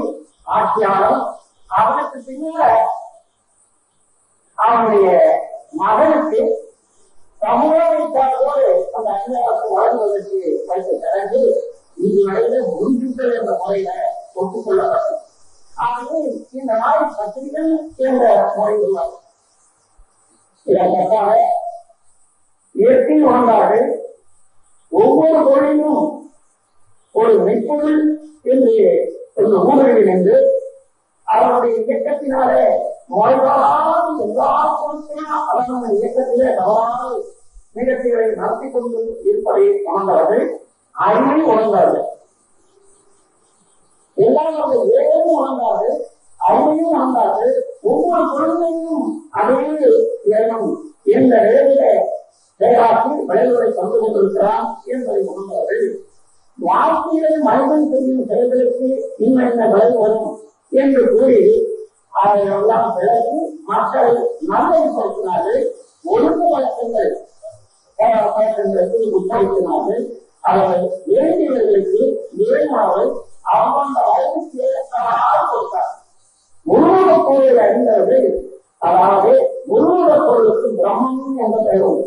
ஆட்சியாளர். அவனுக்கு பின்னால் அவனுடைய மகனுக்கு சமூகத்தோடு அந்த அதிகாரத்தை வழங்குவதற்கு வைத்த பிறகு இதுவரையில முடிஞ்சுக்கள் என்ற முறையில ஒப்புக்கொள்ளப்பட்டது. ஆகவே இந்த நாள் பத்திரிகை என்ற முறை உள்ளது. இதற்காக இயற்கை வாழ்ந்தார்கள். ஒவ்வொரு தொழிலும் ஒரு மெய்ப்பொருள் என்று ஒரு ஊழலில் என்று அவருடைய இயக்கத்தினாலே வாழ்வாரால் எல்லா பொருட்களும் அவருடைய இயக்கத்திலே தவறான நிகழ்ச்சிகளை நடத்தி கொண்டு இருப்பதை உணர்ந்தார்கள். அறிவை உணர்ந்தார்கள். எல்லாருடைய ஏழையும் உணர்ந்தார்கள், அறிவையும் உணர்ந்தார்கள். ஒவ்வொரு பொருளையும் அதே எண்ணம் என்ற நிலையில செயலாற்றி விளைவுகளை தந்து கொண்டிருக்கிறான் என்பதை உணர்ந்தார்கள். வாழ்க்கையிலே மனிதன் செய்யும் செயல்களுக்கு இன்னும் என்ன விளைவு வரும் என்று கூறி அதையெல்லாம் விளக்கி மக்கள் நல்வழிப்படுத்தினார்கள். ஒழுங்கு வழக்கங்கள் பழக்கங்களுக்கு உட்படுத்தினார்கள். அவர்கள் வேண்டியவர்களுக்கு இறைமாவை அவங்க வயதுக்கு ஏற்றவாறு கொடுத்தார். முழுவத பொருளை அறிந்தவர்கள், அதாவது முழுவத பொருளுக்கு பிரம்மம் என்ற பெயரும்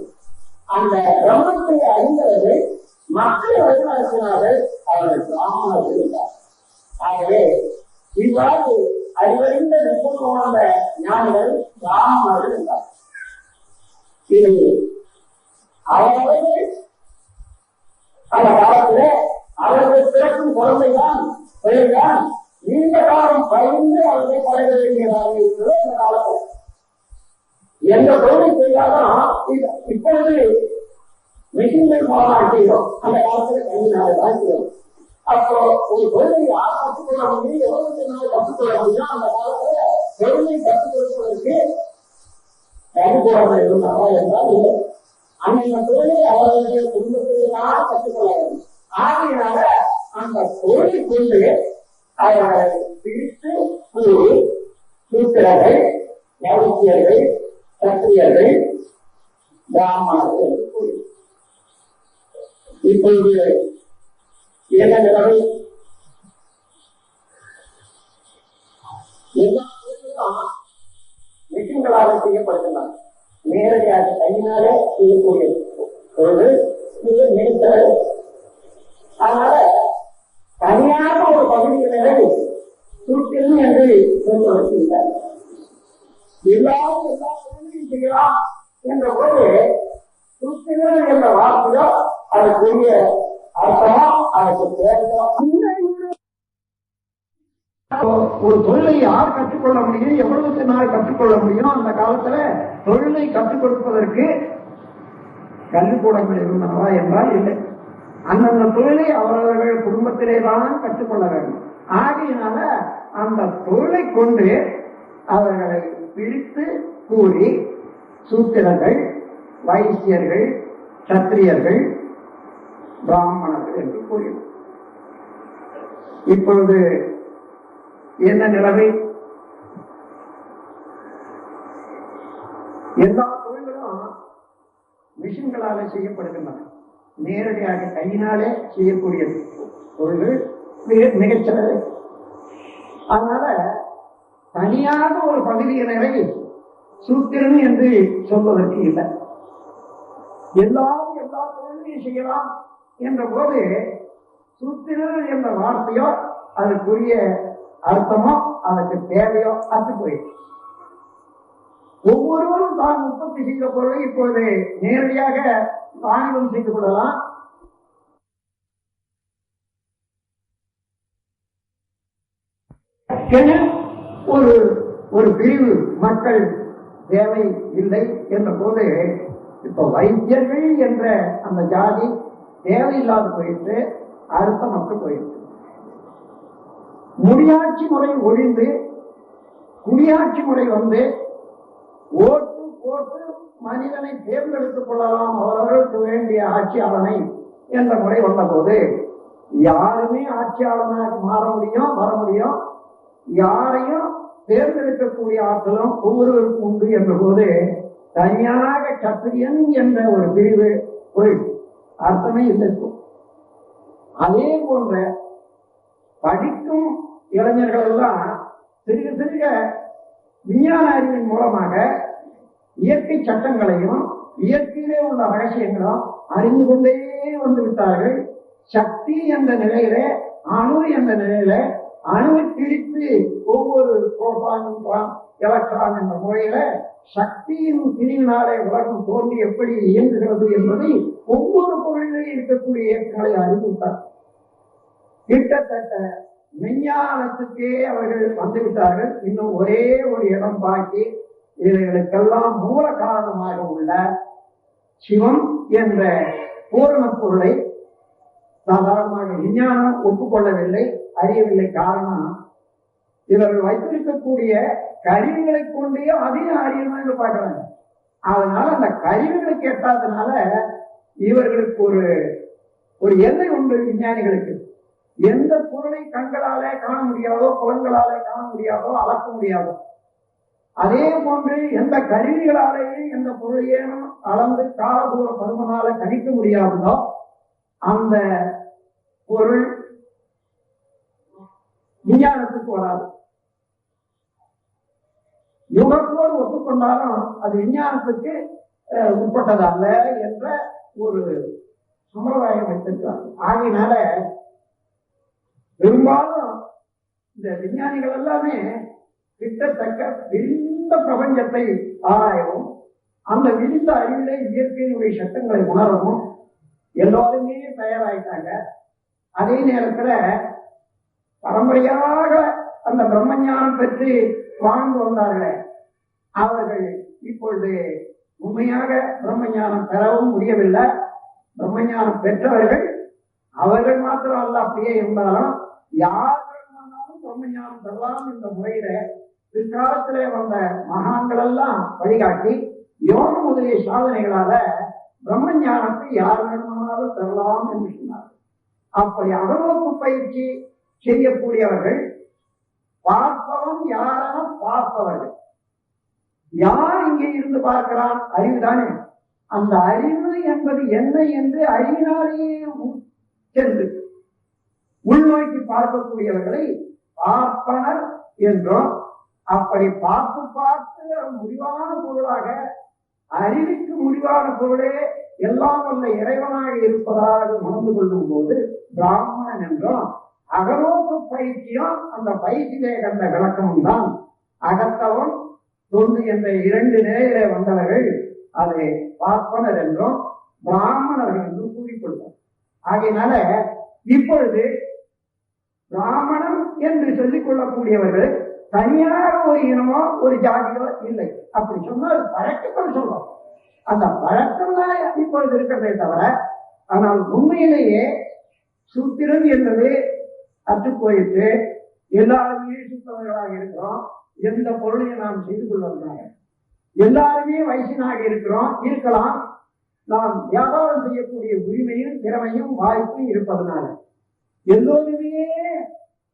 அந்த பிரம்மத்தை அறிந்தவர்கள் மக்களை வழிநடத்தினார்கள். அவர்கள் பிராமணர்கள் இருந்தார். ஆகவே இவ்வாறு அறிவறிந்த நிபுணம் உணர்ந்த ஞானிகள் பிராமணர்கள் என்றார். இது அவர்கள் அந்த காலத்திலே அவர்கள் பிறக்கும் குழந்தைதான் பிள்ளைதான் நீண்ட காலம் பயந்து அவர்களை பழக வேண்டியதாக இருக்கிறது. இந்த காலத்தில் எந்த தொழிலை செய்தாலும் இப்பொழுது மிஷின்கள் மூலமாக செய்யும். அந்த காலத்தில் கையினால்தான் செய்யும். அப்போ ஒரு தொழிலை யார் கற்றுக்கொள்ள முடியும், எவ்வளவு நாள் கற்றுக்கொள்ள முடியும்? அந்த காலத்துல தொழிலை கற்றுக் கொடுப்பதற்கு கற்றுக்கொள்ளாமல் இருந்தாரா என்றால் இல்லை. அந்த தொழிலை அவர்களுடைய குடும்பத்தில்தான் கற்றுக்கொள்ள வேண்டும். ஆகையினால அந்த தொழிலை கொண்டு அவர்களை பிரித்து கூறி சூத்திரர்கள், வைத்தியர்கள், சத்திரியர்கள், பிராமணர்கள் என்று கூறி இப்பொழுது என்ன நிலைமை? எல்லா தொழிலும் மிஷின்களாக செய்யப்படுகின்றன. நேரடியாக கையினாலே செய்யக்கூடிய தொழில் நினைத்தது. அதனால தனியாக ஒரு பகுதியினரை சூத்திரம் என்று சொல்லுகிறார். எல்லாரும் எல்லா தொழிலையும் செய்யலாம் என்ற போது சூத்திரம் என்ற வார்த்தையோ அதற்குரிய அர்த்தமோ அதற்கு தேவையோ ஒரு தொழிலை யார் கற்றுக்கொள்ள முடியும், எவ்வளவு நாள் கற்றுக்கொள்ள முடியும்? அந்த காலத்துல தொழிலை கற்றுக் கொடுப்பதற்கு கல்விக்கூடங்கள் இருந்தனவா என்றால் இல்லை. அந்தந்த தொழிலை அவரவர்கள் குடும்பத்திலே தான் கற்றுக்கொள்ள வேண்டும். ஆகையினால அந்த தொழிலை கொண்டு அவர்களை பிரித்து கூறி சூத்திரர்கள், வைசியர்கள், சத்திரியர்கள், பிராமணர்கள் என்று கூறினார். இப்பொழுது என்ன நிலைமை? எல்லா தொழில்களும் மிஷின்களால செய்யப்படுகின்றன. நேரடியாக கையினாலே செய்யக்கூடிய தொழில்கள் மிகச்சிறந்த. அதனால தனியாக ஒரு பகுதியினரை சூத்திரன் என்று சொல்வதற்கு இல்லை. எல்லாரும் எல்லா தொழிலையும் செய்யலாம் என்ற போது சூத்திரன் என்ற வார்த்தையோ அதற்குரிய அர்த்தமோ அதற்கு தேவையோ அது போயிடுச்சு. ஒவ்வொருவரும் தான் உற்பத்தி செய்த பொருளை இப்பொழுது நேரடியாக வாணிபம் செய்து கொள்ளலாம். ஒரு பிரிவு மக்கள் தேவை இல்லை என்ற போது இப்ப வைத்தியர்கள் என்ற அந்த ஜாதி தேவையில்லாத போயிட்டு அர்த்தமற்று போயிட்டு முடியாட்சி முறை ஒழிந்து குடியாட்சி முறை வந்து ஓட்டு போட்டு மனிதனை தேர்ந்தெடுத்துக் கொள்ளலாம் அவர்களுக்கு வேண்டிய ஆட்சியாளனை என்ற முறை வந்த போது யாருமே ஆட்சியாளனாக மாற முடியும், வர முடியும். யாரையும் தேர்ந்தெடுக்கக்கூடிய ஆற்றலும் ஒவ்வொருவருக்கும் உண்டு என்ற போது தனியாக சத்திரியன் என்ற ஒரு பிரிவு போயிடும். அர்த்தமே இல்லை. அதே போன்ற படிக்கும் இளைஞர்கள் எல்லாம் சிறுக சிறுக விஞ்ஞான அறிவின் மூலமாக இயற்கை சட்டங்களையும் இயற்கையிலே உள்ள ரகசியங்களும் அறிந்து கொண்டே வந்து விட்டார்கள். சக்தி என்ற நிலையில, அணு என்ற நிலையில அணுவை பிரித்து ஒவ்வொரு புரோட்டான், எலக்ட்ரான் என்ற முறையில சக்தியின் பிரிவினாலே உலகம் தோன்றி எப்படி இயங்குகிறது என்பதை ஒவ்வொரு பொருளிலும் இருக்கக்கூடிய இயக்கங்களை அறிந்துவிட்டார். கிட்டத்தட்ட மெஞ்ஞானத்துக்கே அவர்கள் வந்துவிட்டார்கள். இன்னும் ஒரே ஒரு இடம் பாக்கி. இவர்களுக்கெல்லாம் மூல காரணமாக உள்ள சிவம் என்ற பூரண பொருளை சாதாரணமாக விஞ்ஞானம் ஒப்புக்கொள்ளவில்லை, அறியவில்லை. காரணம் இவர்கள் வைத்திருக்கக்கூடிய கருவிகளை கொண்டே அதையும் அறியணும்னு பார்க்கிறாங்க. அதனால அந்த கருவிகளுக்கு எட்டாதனால இவர்களுக்கு ஒரு எல்லை உண்டு. விஞ்ஞானிகளுக்கு எந்த பொருளை கண்களாலே காண முடியாதோ, புலன்களாலே காண முடியாதோ, அளக்க முடியாதோ, அதே போன்று எந்த கருவிகளாலேயும் எந்த பொருளையும் அளந்து காலதூர பருமனால கணிக்க முடியாததோ அந்த பொருள் விஞ்ஞானத்துக்கு வராது. யுகத்தோடு ஒத்துக்கொண்டாலும் அது விஞ்ஞானத்துக்கு உட்பட்டதல்ல என்ற ஒரு சம்பிரதாயம் வைத்திருக்கிறார். ஆகையினால பெரும்பாலும் இந்த விஞ்ஞானிகள் எல்லாமே கிட்டத்தக்க விரிந்த பிரபஞ்சத்தை ஆராயவும், அந்த விரிந்த அறிவிலே இயற்கையினுடைய சட்டங்களை உணரவும் எல்லோருமே தயாராயிட்டாங்க. அதே நேரத்துல பரம்பரையாக அந்த பிரம்மஞானம் பெற்று வாழ்ந்து வந்தார்களே, அவர்கள் இப்பொழுது உண்மையாக பிரம்மஞானம் பெறவும் முடியவில்லை. பிரம்மஞானம் பெற்றவர்கள் அவர்கள் மாத்திரம் அல்ல, அப்படியே இருந்தாலும் யார் வேணுமானாலும் பிரம்மஞானம் பெறலாம் என்ற முறையில பிற்காலத்திலே வந்த மகான்கள் எல்லாம் வழிகாட்டி யோக முதலிய சாதனைகளால பிரம்மஞானத்தை யார் வேணுமானாலும் பெறலாம் என்று சொன்னார். அப்படி அனுபவ பயிற்சி செய்யக்கூடியவர்கள் பார்ப்பவன் யாரென பார்ப்பவர்கள். யார் இங்கே இருந்து பார்க்கிறான்? அறிவுதானே. அந்த அறிவு என்பது என்ன என்று அறிவினாலேயே சென்று உள்நோக்கி பார்க்கக்கூடியவர்களை பார்ப்பனர் என்றும், அப்படி பார்த்து பார்த்து முடிவான பொருளாக அறிவுக்கு முடிவான பொருளே எல்லாம் வல்ல இறைவனாக இருப்பதாக உணர்ந்து கொள்ளும் போது பிராமணன் என்றும், அகநோக்கு பயிற்சியும் அந்த பயிற்சியிலே கண்ட விளக்கமும் தான் அகத்தவன் தொண்டு என்ற இரண்டு நிலையிலே வந்தவர்கள் அதை பார்ப்பனர் என்றும் பிராமணர்கள் என்றும் கூறிக்கொள்வோம். ஆகையினால இப்பொழுது பிராமணன் என்று சொல்லிக் கொள்ளக்கூடியவர்கள் தனியாக ஒரு இனமோ ஒரு ஜாதியோ இல்லை. அப்படி சொன்னால் பழக்கங்கள் சொல்றோம். அந்த பழக்கம் தான் இப்பொழுது இருக்கிறதே தவிர, ஆனால் உண்மையிலேயே சூத்திரன் என்பது அற்றுப்போயிட்டு எல்லாருமே சுத்தவர்களாக இருக்கிறோம். எந்த பொருளையும் நாம் செய்து கொள்வதற்காக எல்லாருமே வயசினாக இருக்கலாம். நாம் வியாபாரம் செய்யக்கூடிய உரிமையும் திறமையும் வாய்ப்பும் இருப்பதனால எல்லோருமே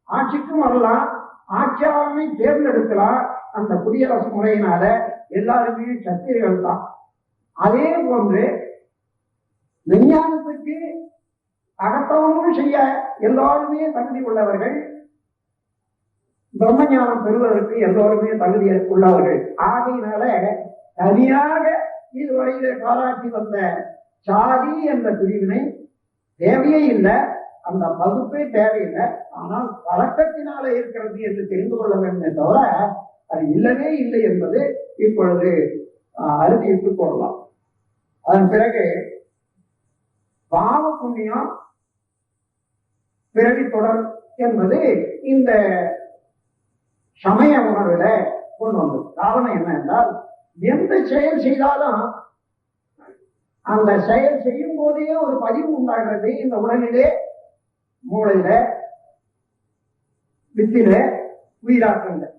ஆட்சிக்கும் வரலாம், ஆட்சியாளனை தேர்ந்தெடுக்கலாம். அந்த குடியரசு முறையினால எல்லாருமே சத்திரிகள் தான். அதே போன்று விஞ்ஞானத்துக்கு அகத்தவமும் செய்ய எல்லாருமே தகுதி உள்ளவர்கள், பிரம்மஞானம் பெறுவதற்கு எல்லோருமே தகுதி உள்ளவர்கள். ஆகையினால தனியாக இதுவரையிலே பாராட்டி வந்த சாதி என்ற பிரிவினை தேவையே இல்லை, அந்த பகுப்பே தேவையில்லை. ஆனால் பழக்கத்தினால இருக்கிறது என்று தெரிந்து கொள்ள வேண்டும் தவிர அது இல்லவே இல்லை என்பது இப்பொழுது அறுதியிட்டுக் கொள்ளலாம். அதன் பிறகு பாவ புண்ணியம் பிறவி தொடர் என்பது இந்த சமய உணர்வுல கொண்டு வந்தது. காரணம் என்ன என்றால், எந்த செயல் செய்தாலும் அந்த செயல் செய்யும் போதே ஒரு பதிவு உண்டாகிறது. இந்த உடலிலே, மூளையில, வித்தில, உயிராற்றங்கள்.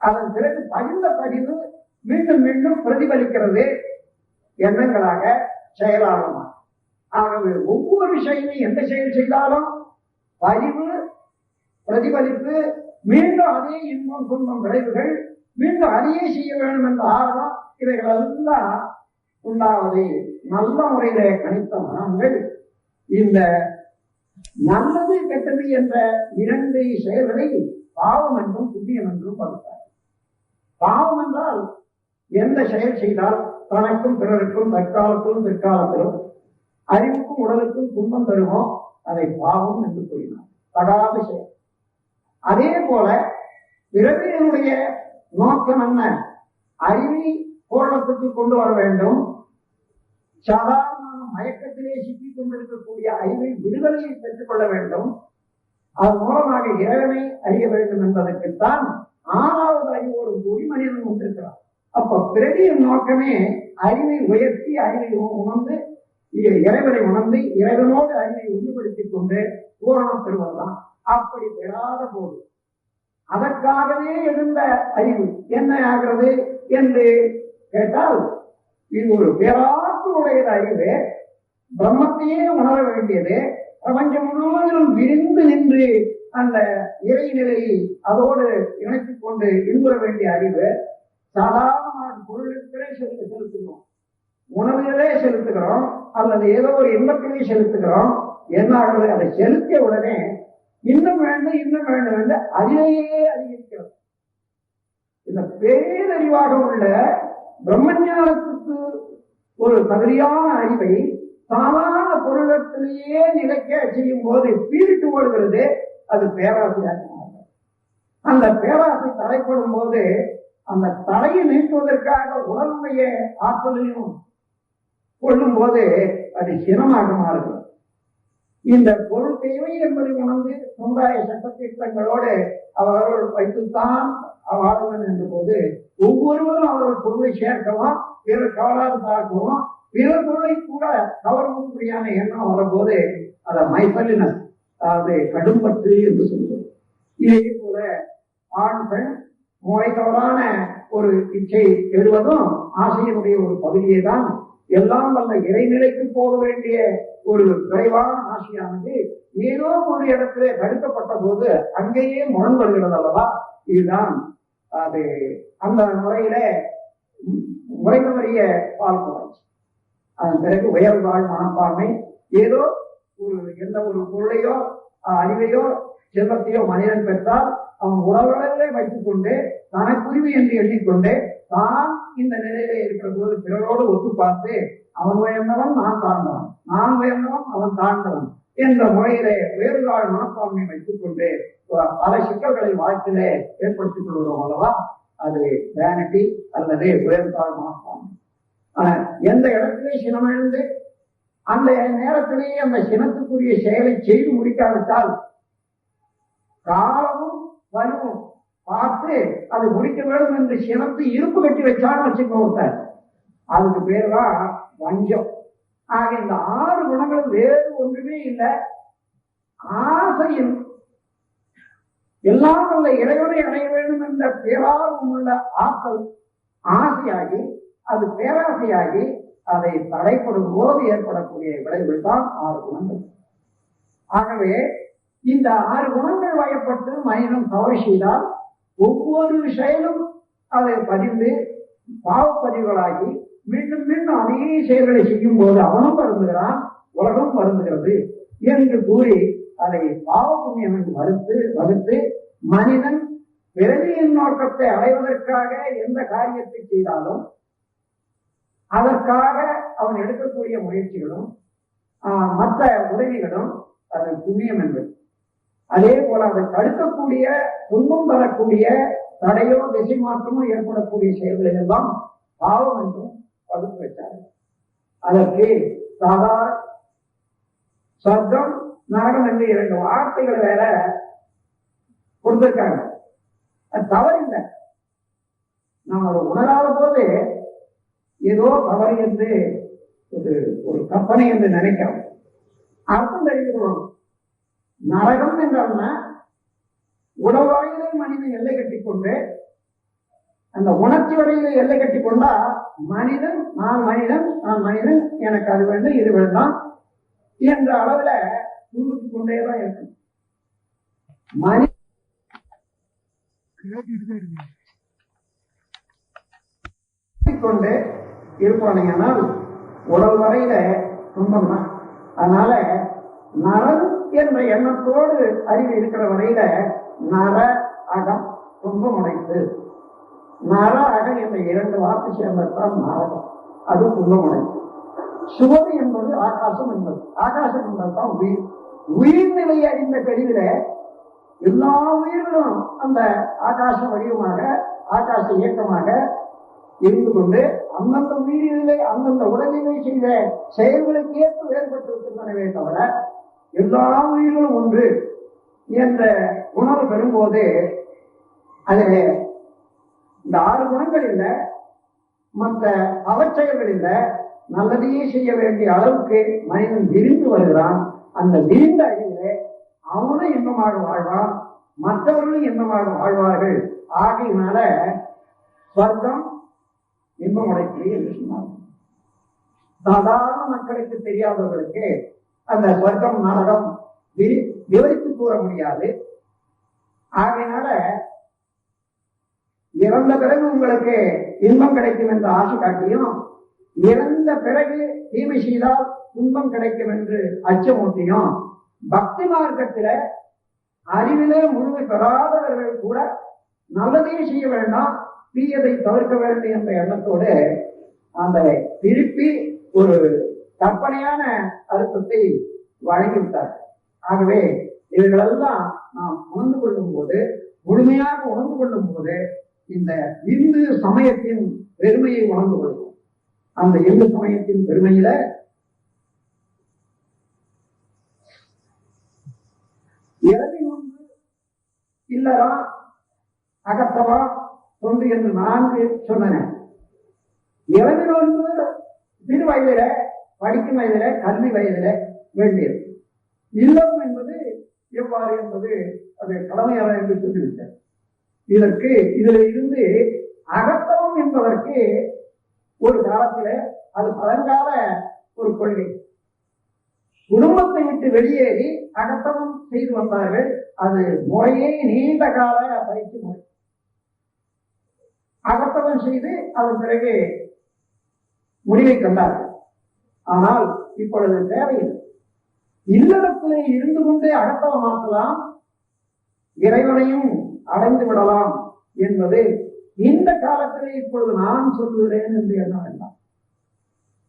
அதன் பிறகு பதிந்த பதிவு மீண்டும் மீண்டும் பிரதிபலிக்கிறது எண்ணங்களாக, செயலாளமாக. ஆகவே ஒவ்வொரு செயலும் எந்த செயல் செய்தாலும் பதிவு, பிரதிபலிப்பு, மீண்டும் அதே இன்பம் துன்பம் விளைவுகள், மீண்டும் அதையே செய்ய வேண்டும் என்ற ஆர்வம், இவைகள் எல்லாம் உண்டாவதை நல்ல முறையிலே கணித்த மனங்கள் இந்த நல்லது கெட்டது என்ற இரண்டு செயல்களை பாவம் என்றும் புண்ணியம் என்றும் பகுத்தார். பாவம் என்றால் எந்த செயல் செய்தால் தனக்கும் பிறருக்கும் தற்காலத்திலும் பிற்காலத்திலும் அறிவுக்கும் உடலுக்கும் துன்பம் தருமோ அதை பாவம் என்று கூறினார். தகாத செயல். அதே போல பிறவியினுடைய நோக்கம் என்ன? அறிவை பூரணத்துக்கு கொண்டு வர வேண்டும். சாதாரண மயக்கத்திலே சிக்கிக் கொண்டிருக்கக்கூடிய அறிவை விடுதலையை பெற்றுக் கொள்ள வேண்டும். அதன் மூலமாக இறைவனை அறிய வேண்டும் என்பதற்குத்தான் 6வது அறிவோடு கூடி மனிதன் கொண்டிருக்கிறார். அப்ப பிறவியின் நோக்கமே அறிவை உயர்த்தி, அறிவை உணர்ந்து, இறைவனை உணர்ந்து, இறைவனோடு அறிவை உறுதிப்படுத்திக் கொண்டு பூரணம் பெறுவதுதான். அப்படி பெறாத போது அதற்காகவே இருந்த அறிவு என்ன ஆகிறது என்று கேட்டால், இது ஒரு பேராற்றுடைய அறிவு. பிரம்மத்தையே உணர வேண்டியது. பிரபஞ்சம் முழுவதிலும் விரிந்து நின்று அந்த இறைநிலையை அதோடு இணைத்துக் கொண்டு இன்புற வேண்டிய அறிவு சாதாரணமான பொருளுக்கே செலுத்துகிறோம், உணவுகளே செலுத்துகிறோம், அல்லது ஏதோ ஒரு இன்பத்திலே செலுத்துகிறோம். என்ன ஆகிறது? அதை செலுத்திய உடனே இன்னும் வேண்டும், இன்னும் வேண்டும் என்று அதிலேயே அதிகரிக்கிறது. இந்த பேரறிவாக உள்ள பிரம்மஞானத்துக்கு ஒரு தகுதியான அறிவை சாதாரண பொருளத்திலேயே நிலைக்க செய்யும் போது பீரிட்டு ஓடுகிறது. அது பேராசையாக. அந்த பேராசை தலைப்படும் போது அந்த தலையை நீக்குவதற்காக உடலுடைய ஆற்றலையும் கொள்ளும் போது அது சினமாக மாறுகிறது. இந்த பொருள் தேவை என்பதை உணர்ந்து சமுதாய சட்டத்திட்டங்களோடு அவர்கள் வைத்துத்தான் வாழ்வன் என்ற போது ஒவ்வொருவரும் அவர்கள் பொருளை சேர்க்கவும் பிறர் கவலாது பார்க்கவும் பிறர் பொருளை கூட கவரக்கூடியான எண்ணம் வரும்போது அதை மைஃபலினஸ், அதாவது கடும்பற்று என்று சொல்வது. இதே போல ஆண் பெண் முறைதவறான ஒரு இச்சை எழுவதும் ஆசையினுடைய ஒரு பகுதியை தான். எல்லாம் வல்ல இறைநிலைக்கு போக வேண்டிய ஒரு விரைவான ஆசையானது ஏதோ ஒரு இடத்திலே தடுக்கப்பட்ட போது அங்கேயே முரண்படுகிறது அல்லவா? இதுதான் அது அந்த முறையில முறைதவறிய வாழ்க்கை. அதன் பிறகு உயர்வாழ் மனப்பான்மை. ஏதோ எந்த ஒரு பொருளையோ அறிவையோ செல்வத்தையோ மனிதன் பெற்றால் அவன் உடல்களே வைத்துக் கொண்டு தனக்குரிமை என்று எண்ணிக்கொண்டு தான் இந்த நிலையில இருக்கிற போது பிறரோடு ஒத்து பார்த்து அவன் உயர்ந்தவன் நான் தாழ்ந்தவன், நான் உயர்ந்தவன் அவன் தாழ்ந்தவன் என்ற முறையிலே வேறுகால் மனப்பான்மை வைத்துக் கொண்டு பல சிக்கல்களை வாழ்க்கையிலே ஏற்படுத்திக் கொள்கிறோம் அல்லவா? அது வேனிட்டி அல்லது உயர்ந்தாள் மனப்பான்மை. எந்த இடத்திலே சினமிழந்து அந்த நேரத்திலேயே அந்த சினத்துக்குரிய செயலை செய்து முடிக்காவிட்டால் காலமும் வலுவும் பார்த்து அது முடிக்க வேண்டும் என்று சினத்து இருப்பு கட்டி வச்சான்னு வச்சுக்கோங்க, அதுக்கு பேர் தான் வஞ்சம். ஆக இந்த 6 குணங்களும் வேறு ஒன்றுமே இல்லை. ஆசையில் எல்லாம் உள்ள இறைவனை அடைய வேண்டும் என்ற பேரார்வம் உள்ள ஆற்றல் ஆசையாகி அது பேராசையாகி அதை தடைப்படும் போது ஏற்படக்கூடிய விளைவுகள் தான் 6 குணங்கள். ஆகவே இந்த 6 குணங்கள் வயப்பட்டு மனிதன் தவறு செய்தால் ஒவ்வொரு செயலும் அதை பதிந்து பாவப்பதிவுகளாகி மீண்டும் மீண்டும் அதே செயல்களை செய்யும் போது அவனும் வருந்துகிறான், உலகம் வருந்துகிறது என்று கூறி அதை பாவ புண்ணியம் என்று வகுத்து மனிதன் பிறவியின் நோக்கத்தை அடைவதற்காக எந்த காரியத்தை செய்தாலும் அதற்காக அவன் எடுக்கக்கூடிய முயற்சிகளும் மற்ற உதவிகளும் அது புண்ணியம் என்பது. அதே போல அதை தடுக்கக்கூடிய துன்பம் தரக்கூடிய தடையோ திசை மாற்றமோ ஏற்படக்கூடிய செயல்களை எல்லாம் பாவம் என்றும் வகுத்து வைத்தார்கள். அதற்கு சாதாரண சொர்க்கம் நரகம் என்று 2 வார்த்தைகள் வேற கொடுத்திருக்காங்க. அது தவறில்லை. நாம் அதை உணராத போது ஏதோ தவறு என்று ஒரு கற்பனை என்று நினைக்கிறோம். அர்த்தம் தெரிவிக்கிறோம். நரகம் என்றால் உடவாயிலே மனிதன் எல்லை கட்டி கொண்டு அந்த உணர்ச்சி வரையில எல்லை கட்டி கொண்டா மனிதன் நான் மனிதன் எனக்கு அது வேண்டும் இது வேண்டாம் என்ற அளவுல துன்புக்கு கொண்டேதான் இருக்கும். மனித கொண்டு இருப்பானால் உடல் வரையில துன்பம் தான். அதனால நரன் என்ற எண்ணத்தோடு அறிவு இருக்கிற வரையில நர அகம் துன்பம் உடைத்து, நர அகம் என்ற 2 வார்த்தை சேர்ந்ததான் நரகம், அது துன்பம் உடைத்து. சுவடு என்பது ஆகாசம் என்பது, ஆகாசம் என்பதுதான் உயிர். உயிர்நிலையை அறிந்த கருவில எல்லா உயிர்களும் அந்த ஆகாச வடிவமாக ஆகாச இயக்கமாக இருந்து கொண்டு அந்தந்த உயிரிலே அந்தந்த உடலிலே செய்த செயல்களுக்கு ஏற்ப வேறுபட்டிருக்கின்றனவே தவிர எல்லா உயிர்களும் ஒன்று என்ற உணர்வு பெறும்போது அதில் இந்த 6 குணங்கள் இல்லை, மற்ற அவச்செயல்கள் இல்லை, நல்லதையே செய்ய வேண்டிய அளவுக்கு மனிதன் விரிந்து வருகிறான். அந்த விரிந்த அறிவிலே அவனும் இன்பமாக வாழ்வான், மற்றவர்களும் இன்பமாக வாழ்வார்கள். ஆகையினால சொர்க்கம் இன்பம் அடைக்கிறது என்று சொன்னார். சாதாரண மக்களுக்கு தெரியாதவர்களுக்கு அந்த சொர்க்கம் நரகம் விவரித்து கூற முடியாது. ஆகையினால இறந்த பிறகு உங்களுக்கு இன்பம் கிடைக்கும் என்ற ஆசை காட்டியும், இறந்த பிறகு தீமை செய்தால் துன்பம் கிடைக்கும் என்று அச்சமூட்டியும், பக்தி மார்க்கத்தில அறிவிலே முழுமை பெறாதவர்கள் கூட நல்லதே செய்ய வேண்டாம், தீயதை தவிர்க்க வேண்டும் என்ற எண்ணத்தோடு அந்த திருப்பி ஒரு கற்பனையான அர்த்தத்தை வழங்கிவிட்டார். ஆகவே இவர்களெல்லாம் நாம் உணர்ந்து கொள்ளும் போது முழுமையாக உணர்ந்து கொள்ளும் போது இந்த இந்து சமயத்தின் பெருமையை உணர்ந்து கொள்வோம். அந்த இந்து சமயத்தின் பெருமையில இறவி நோன்பு, இல்லறா, அகத்தவா, தொண்டு என்று 4 சொன்னேன். இறவி நோன்பு சிறு வயதில, படிக்கும் வயதில, கல்வி வயதில வேண்டியது. இல்லம் என்பது எவ்வாறு என்பது அது கடமையாக என்று சொல்லிவிட்டார். இதற்கு இதுல இருந்து அகத்தவம் என்பதற்கு ஒரு காலத்தில அது பழங்கால ஒரு கொள்கை. குடும்பத்தை விட்டு வெளியேறி அகத்தவம் செய்து வந்தார்கள். அது முறையே நீண்ட கால பயிற்சி முறை. அகத்தவம் செய்து அதன் பிறகு முடிவை கண்டார்கள். ஆனால் இப்பொழுது தேவையில்லை. இல்லறத்திலே இருந்து கொண்டே அகத்தவம் ஆக்கலாம், இறைவனையும் அடைந்து விடலாம் என்பது இந்த காலத்திலே இப்பொழுது நான் சொல்லுகிறேன் என்று எண்ண வேண்டாம்.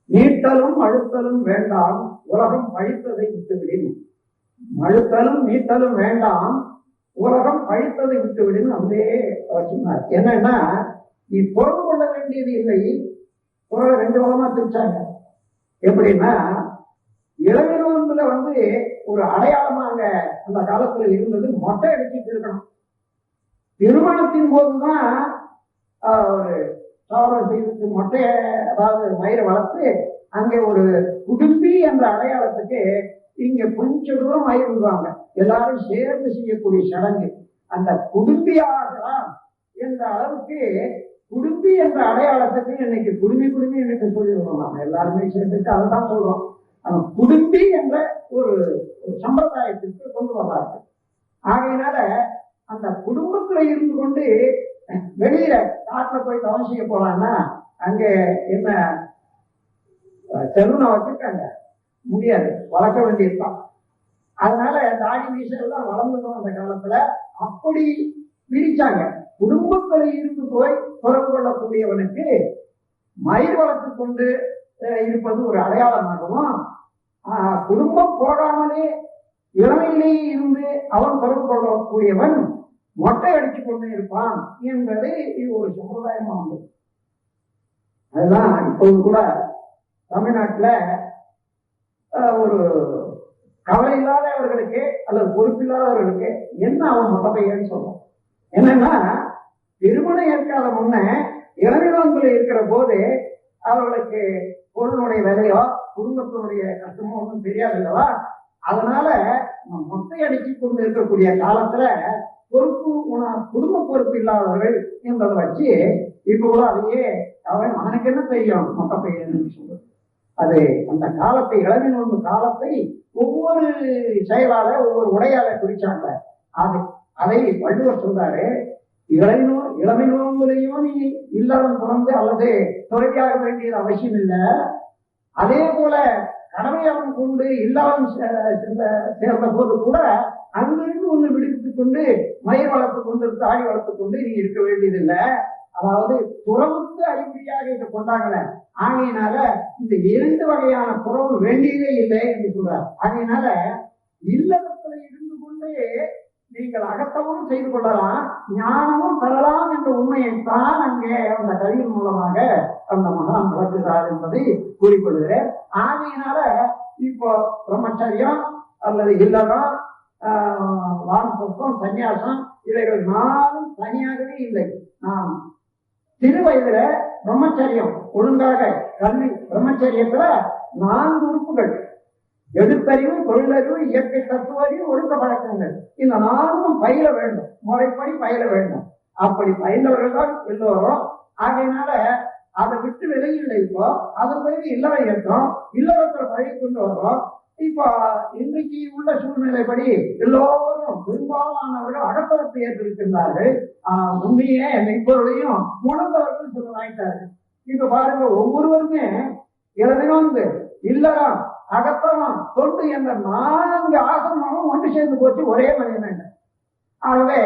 நீட்டலும் அழுத்தலும் வேண்டாம், உலகம் பழித்ததை விட்டுவிடும். அழுத்தலும் நீட்டலும் வேண்டாம், உலகம் பழித்ததை விட்டுவிடும். அப்படியே சொன்னார். என்னன்னா, நீ பொருள் கொள்ள வேண்டியது இல்லை. 2 விதமா பிரிச்சாங்க. எப்படின்னா, இளநீர்ல ஒரு அடையாளமாக அந்த காலத்துல இருந்தது மொட்டை அடிச்சுட்டு இருக்கணும். திருமணத்தின் போதுதான் ஒரு சோழம் செய்து மொட்டைய, அதாவது மயிரை வளர்த்து அங்கே ஒரு குடும்பி என்ற அடையாளத்துக்கு இங்க கொஞ்சம் தூரம் மயிர் விடுவாங்க. எல்லாரும் சேர்ந்து செய்யக்கூடிய சடங்கு அந்த குடும்பி ஆகலாம் என்ற அளவுக்கு குடும்பி என்ற அடையாளத்துக்கு இன்னைக்கு குடும்பி இன்னைக்கு சொல்லிடுவோம். நாம எல்லாருமே சேர்ந்துட்டு அதுதான் சொல்றோம். அந்த குடும்பி என்ற ஒரு சம்பிரதாயத்திற்கு கொண்டு வர்றார்கள். ஆகையினால அந்த குடும்பத்துல இருந்து கொண்டு வெளியில காட்டுல போய் தவம் செய்ய போறான்னா அங்க என்ன செருணை வச்சிருக்காங்க, முடியாது, வளர்க்க வேண்டியிருக்கான். அதனால தாடி மீசெல்லாம் வளர்ந்துடும் அந்த காலத்துல. அப்படி பிரிச்சாங்க. குடும்பத்துல இருந்து போய் தொடர்பு கொள்ளக்கூடியவனுக்கு மயிர் வளர்த்து கொண்டு இருப்பது ஒரு அடையாளமாகவும், குடும்பம் போகாமலே இளமையிலேயே இருந்து அவன் தொடர்பு கொள்ளக்கூடியவன் மொட்டை அடிச்சு கொண்டு இருப்பான் என்பதை இது ஒரு சம்பிரதாயமா வந்தது. அதுதான் இப்போது கூட தமிழ்நாட்டுல ஒரு கவலை இல்லாதவர்களுக்கு அல்லது பொறுப்பில்லாதவர்களுக்கு என்ன அவன் மொட்டை பையன்னு சொல்றோம். என்னன்னா, திருமணம் ஏற்காத முன்ன இளநிலத்தில் இருக்கிற போது அவர்களுக்கு பொருளுடைய விலையோ குடும்பத்தினுடைய கஷ்டமோ ஒன்றும் தெரியாது இல்லவா? அதனால மொட்டை அடிச்சு கொண்டு இருக்கக்கூடிய காலத்துல பொறுப்பு, குடும்ப பொறுப்பு இல்லாதவர்கள் என்பதை வச்சு இப்ப கூட அதையே அவன் அவனுக்கு என்ன தெரியும் மொட்டை பையன் சொல்றது. அது அந்த காலத்தை, இளநீர் காலத்தை ஒவ்வொரு செயலால ஒவ்வொரு உடையால குறிச்சாங்க. அதை வள்ளுவர் சொல்றாரு, இளமை நோம்புலையும் நீ இல்லறம் துறந்து அல்லது துறையாக வேண்டியது அவசியம் இல்லை. அதே போல கடமையாளம் கொண்டு இல்லறம் சேர்ந்த போது கூட அங்கிருந்து ஒண்ணு விடுவித்துக் கொண்டு மயிர் வளர்த்து கொண்டு தாடி வளர்த்துக் கொண்டு நீ இருக்க வேண்டியதில்லை. அதாவது துறவுக்கு அறிகுறியாக இதை கொண்டாங்கல. ஆகையினால இந்த 2 வகையான துறவு வேண்டியதே இல்லை என்று சொல்றார். ஆகையினால இல்லறத்துல இருந்து கொண்டே நீங்கள் அகத்தமும் செய்து கொள்ளலாம், ஞானமும் பெறலாம் என்ற உண்மையைத்தான் அங்கே அந்த கல்வியின் மூலமாக அந்த மகான் விளக்குகிறார் என்பதை கூறிக்கொள்கிறேன். ஆகையினால இப்போ பிரம்மச்சரியம் அல்லது இல்லறம், வானப்பக்கம், சன்னியாசம் இவைகள் 4 தனியாகவே இல்லை. நாம் சிறு வயதுல பிரம்மச்சரியம் ஒழுங்காக கல்வி, பிரம்மச்சரியத்துல 4 உறுப்புகள்: எழுத்தறிவு, தொழிலறிவு, இயற்கை தத்துவ அறிவு, ஒழுக்க பழக்கங்கள். இந்த 4ம் பயில வேண்டும், முறைப்படி பயில வேண்டும். அப்படி பயின்றவர்கள் தான் எல்லோரும். ஆகையினால அதை விட்டு விலையில்லை. இப்போ அதன் பிறகு இல்லற இயக்கம், இல்லறத்துல பழகி கொண்டு வர்றோம். இப்போ இன்றைக்கு உள்ள சூழ்நிலைப்படி எல்லோரும் பெரும்பாலானவர்கள் அகத்தவத்தை ஏற்றிருக்கின்றார்கள். உண்மையே மெய்ப்பொருளையும் உணர்ந்தவர்கள் சொல்லலாயிட்டார்கள். இப்ப பாருங்க, ஒவ்வொருவருமே இளநீர், இல்லறம், அகத்தவம், தொண்டு என்ற 4 ஆசனமும் ஒன்று சேர்ந்து போச்சு ஒரே மனிதன். ஆகவே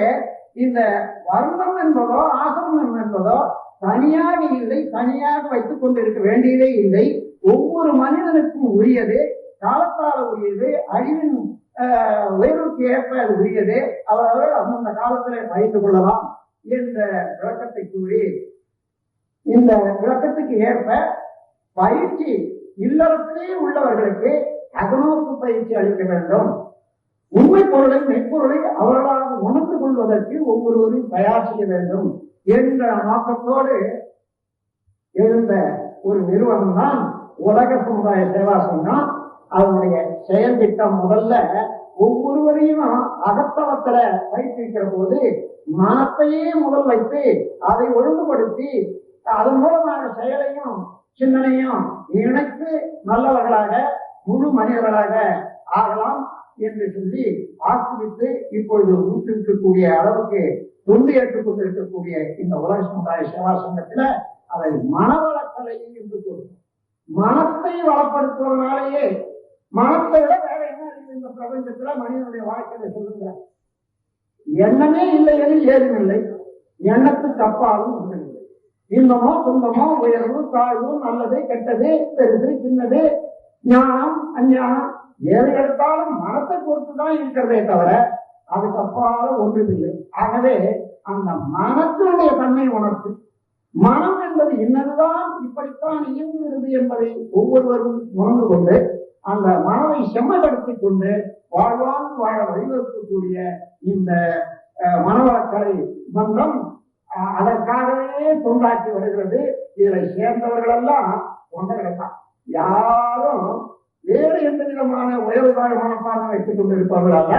இந்த வர்ணம் என்பதோ ஆசனம் என்பதோ தனியாக இல்லை, தனியாக வைத்துக் கொண்டிருக்க வேண்டியதே இல்லை. ஒவ்வொரு மனிதனுக்கும் உரியது, காலத்தால உரியது, அறிவின் உயர்வுக்கு ஏற்ப அது உரியது, அவர்கள் அந்தந்த காலத்தில் பயிர்ந்து கொள்ளலாம் என்ற விளக்கத்தை கூறி, இந்த விளக்கத்துக்கு ஏற்ப பயிற்சி இல்லறத்திலே உள்ளவர்களுக்கு அகநோக்கு பயிற்சி அளிக்க வேண்டும். உண்மை பொருளை மெய்ப்பொருளை அவர்களாக உணர்ந்து கொள்வதற்கு ஒவ்வொருவரும் தயார் செய்ய வேண்டும் என்ற நோக்கத்தோடு எழுந்த ஒரு நிறுவனம் தான் உலக சமுதாய சேவா சங்கம். அதனுடைய செயல் திட்டம் முதல்ல ஒவ்வொருவரையும் அகத்தளத்துல பயிற்சிக்கிற போது மனத்தையே முதல் வைத்து அதை ஒழுங்குபடுத்தி அதன் மூலமாக செயலையும் சிந்தனையும் இணைத்து நல்லவர்களாக முழு மனிதர்களாக ஆகலாம் என்று சொல்லி ஆக்கிவித்து இப்பொழுது ஊக்குவிக்கக்கூடிய அளவுக்கு தொண்டு ஏற்றுக் கொண்டிருக்கக்கூடிய இந்த உலக சமுதாய சேவா சங்கத்துல அதை மனவளக்கலை என்று கூறும். மனத்தை வளப்படுத்துவதனாலேயே, மனத்தை விட வேற என்ன இருக்கு இந்த பிரபஞ்சத்துல மனிதனுடைய வாழ்க்கையில சொல்லுங்க. எண்ணமே இல்லை எனில் ஏதும் இல்லை, எண்ணத்துக்கு அப்பாலும் ஒன்றுமில்லை. இன்பமோ துன்பமோ உயர்வு தாழ்வு நல்லது கெட்டது பெருது சின்னது ஞானம் அஞ்ஞானம் எது எடுத்தாலும் மனத்தை பொறுத்துதான் இருக்கிறதே தவிர அதுக்கு அப்பால ஒன்றுமில்லை. ஆகவே அந்த மனத்தினுடைய தன்மை உணர்த்து, மனம் என்பது இன்னதுதான் இப்படித்தான் இயங்குகிறது என்பதை ஒவ்வொருவரும் உணர்ந்து கொண்டு அந்த மனதை செம்மைப்படுத்திக் கொண்டு வாழ்வான் வாழ வழிவகுக்கக்கூடிய இந்த மனவளக்கலை மன்றம் அதற்காகவே தொண்டாற்றி வருகிறது. இதை சேர்ந்தவர்கள் எல்லாம் தொண்டர்கள் தான். யாரும் வேறு எந்த விதமான உயர்வுகால மனப்பான்மை வைத்துக் கொண்டிருப்பவர்கள் அல்ல.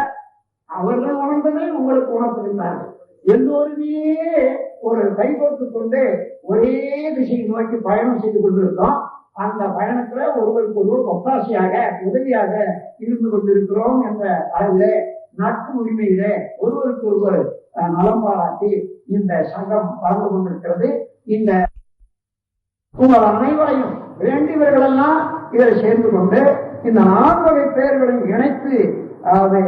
அவர்கள் உணர்ந்ததை உங்களுக்கு உணர்த்துகின்றார்கள். எல்லோருமே ஒரு கைகோர்த்துக் கொண்டு ஒரே திசையை நோக்கி பயணம் செய்து கொண்டிருக்கோம். அந்த பயணத்துல ஒருவருக்கு ஒருவர் ஒத்தாசையாக உதவியாக இருந்து கொண்டிருக்கிறோம் என்ற அளவிலே நட்பு உரிமையிலே ஒருவருக்கு ஒருவர் நலம் பாராட்டி இந்த சங்கம் வளர்ந்து கொண்டிருக்கிறது. இந்த உங்கள் அனைவரையும் வேண்டியவர்கள் எல்லாம் இதில் சேர்ந்து கொண்டு இந்த 4 வகை பெயர்களையும் இணைத்து அதை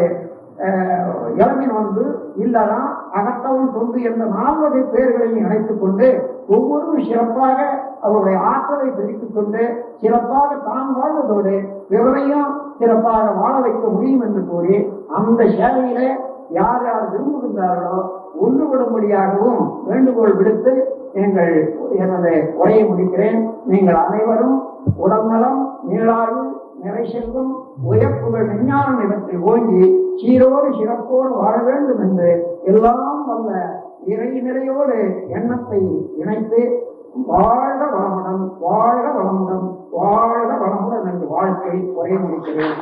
இளமின் வந்து இல்லறம் அகத்தவன் தொண்டு என்ற 4 வகை பெயர்களையும் இணைத்துக் கொண்டு ஒவ்வொருவரும் சிறப்பாக அவருடைய ஆற்றலை பிரித்துக் கொண்டு சிறப்பாக தான் வாழ்வதோடு விவரையும் சிறப்பாக வாழ வைக்க முடியும் என்று கூறி அந்த சேவையிலே யார் யார் விரும்புகின்றார்களோ ஒன்றுபடும்படியாகவும் வேண்டுகோள் விடுத்து எனது உரையை முடிக்கிறேன். நீங்கள் அனைவரும் உடல் நலம் நீளாறு நிறை செல்வம் உயர்ப்புகள் விஞ்ஞானம் இடத்தில் ஓங்கி சீரோடு சிறப்போடு வாழ வேண்டும் என்று எல்லாம் வல்ல இறை நிறையோடு எண்ணத்தை இணைத்து வாழ்க வளமுடன் வாழ்க வளமுடன் வாழ்க வளமுடன் என்று வாழ்க்கை உரை முடிக்கிறேன்.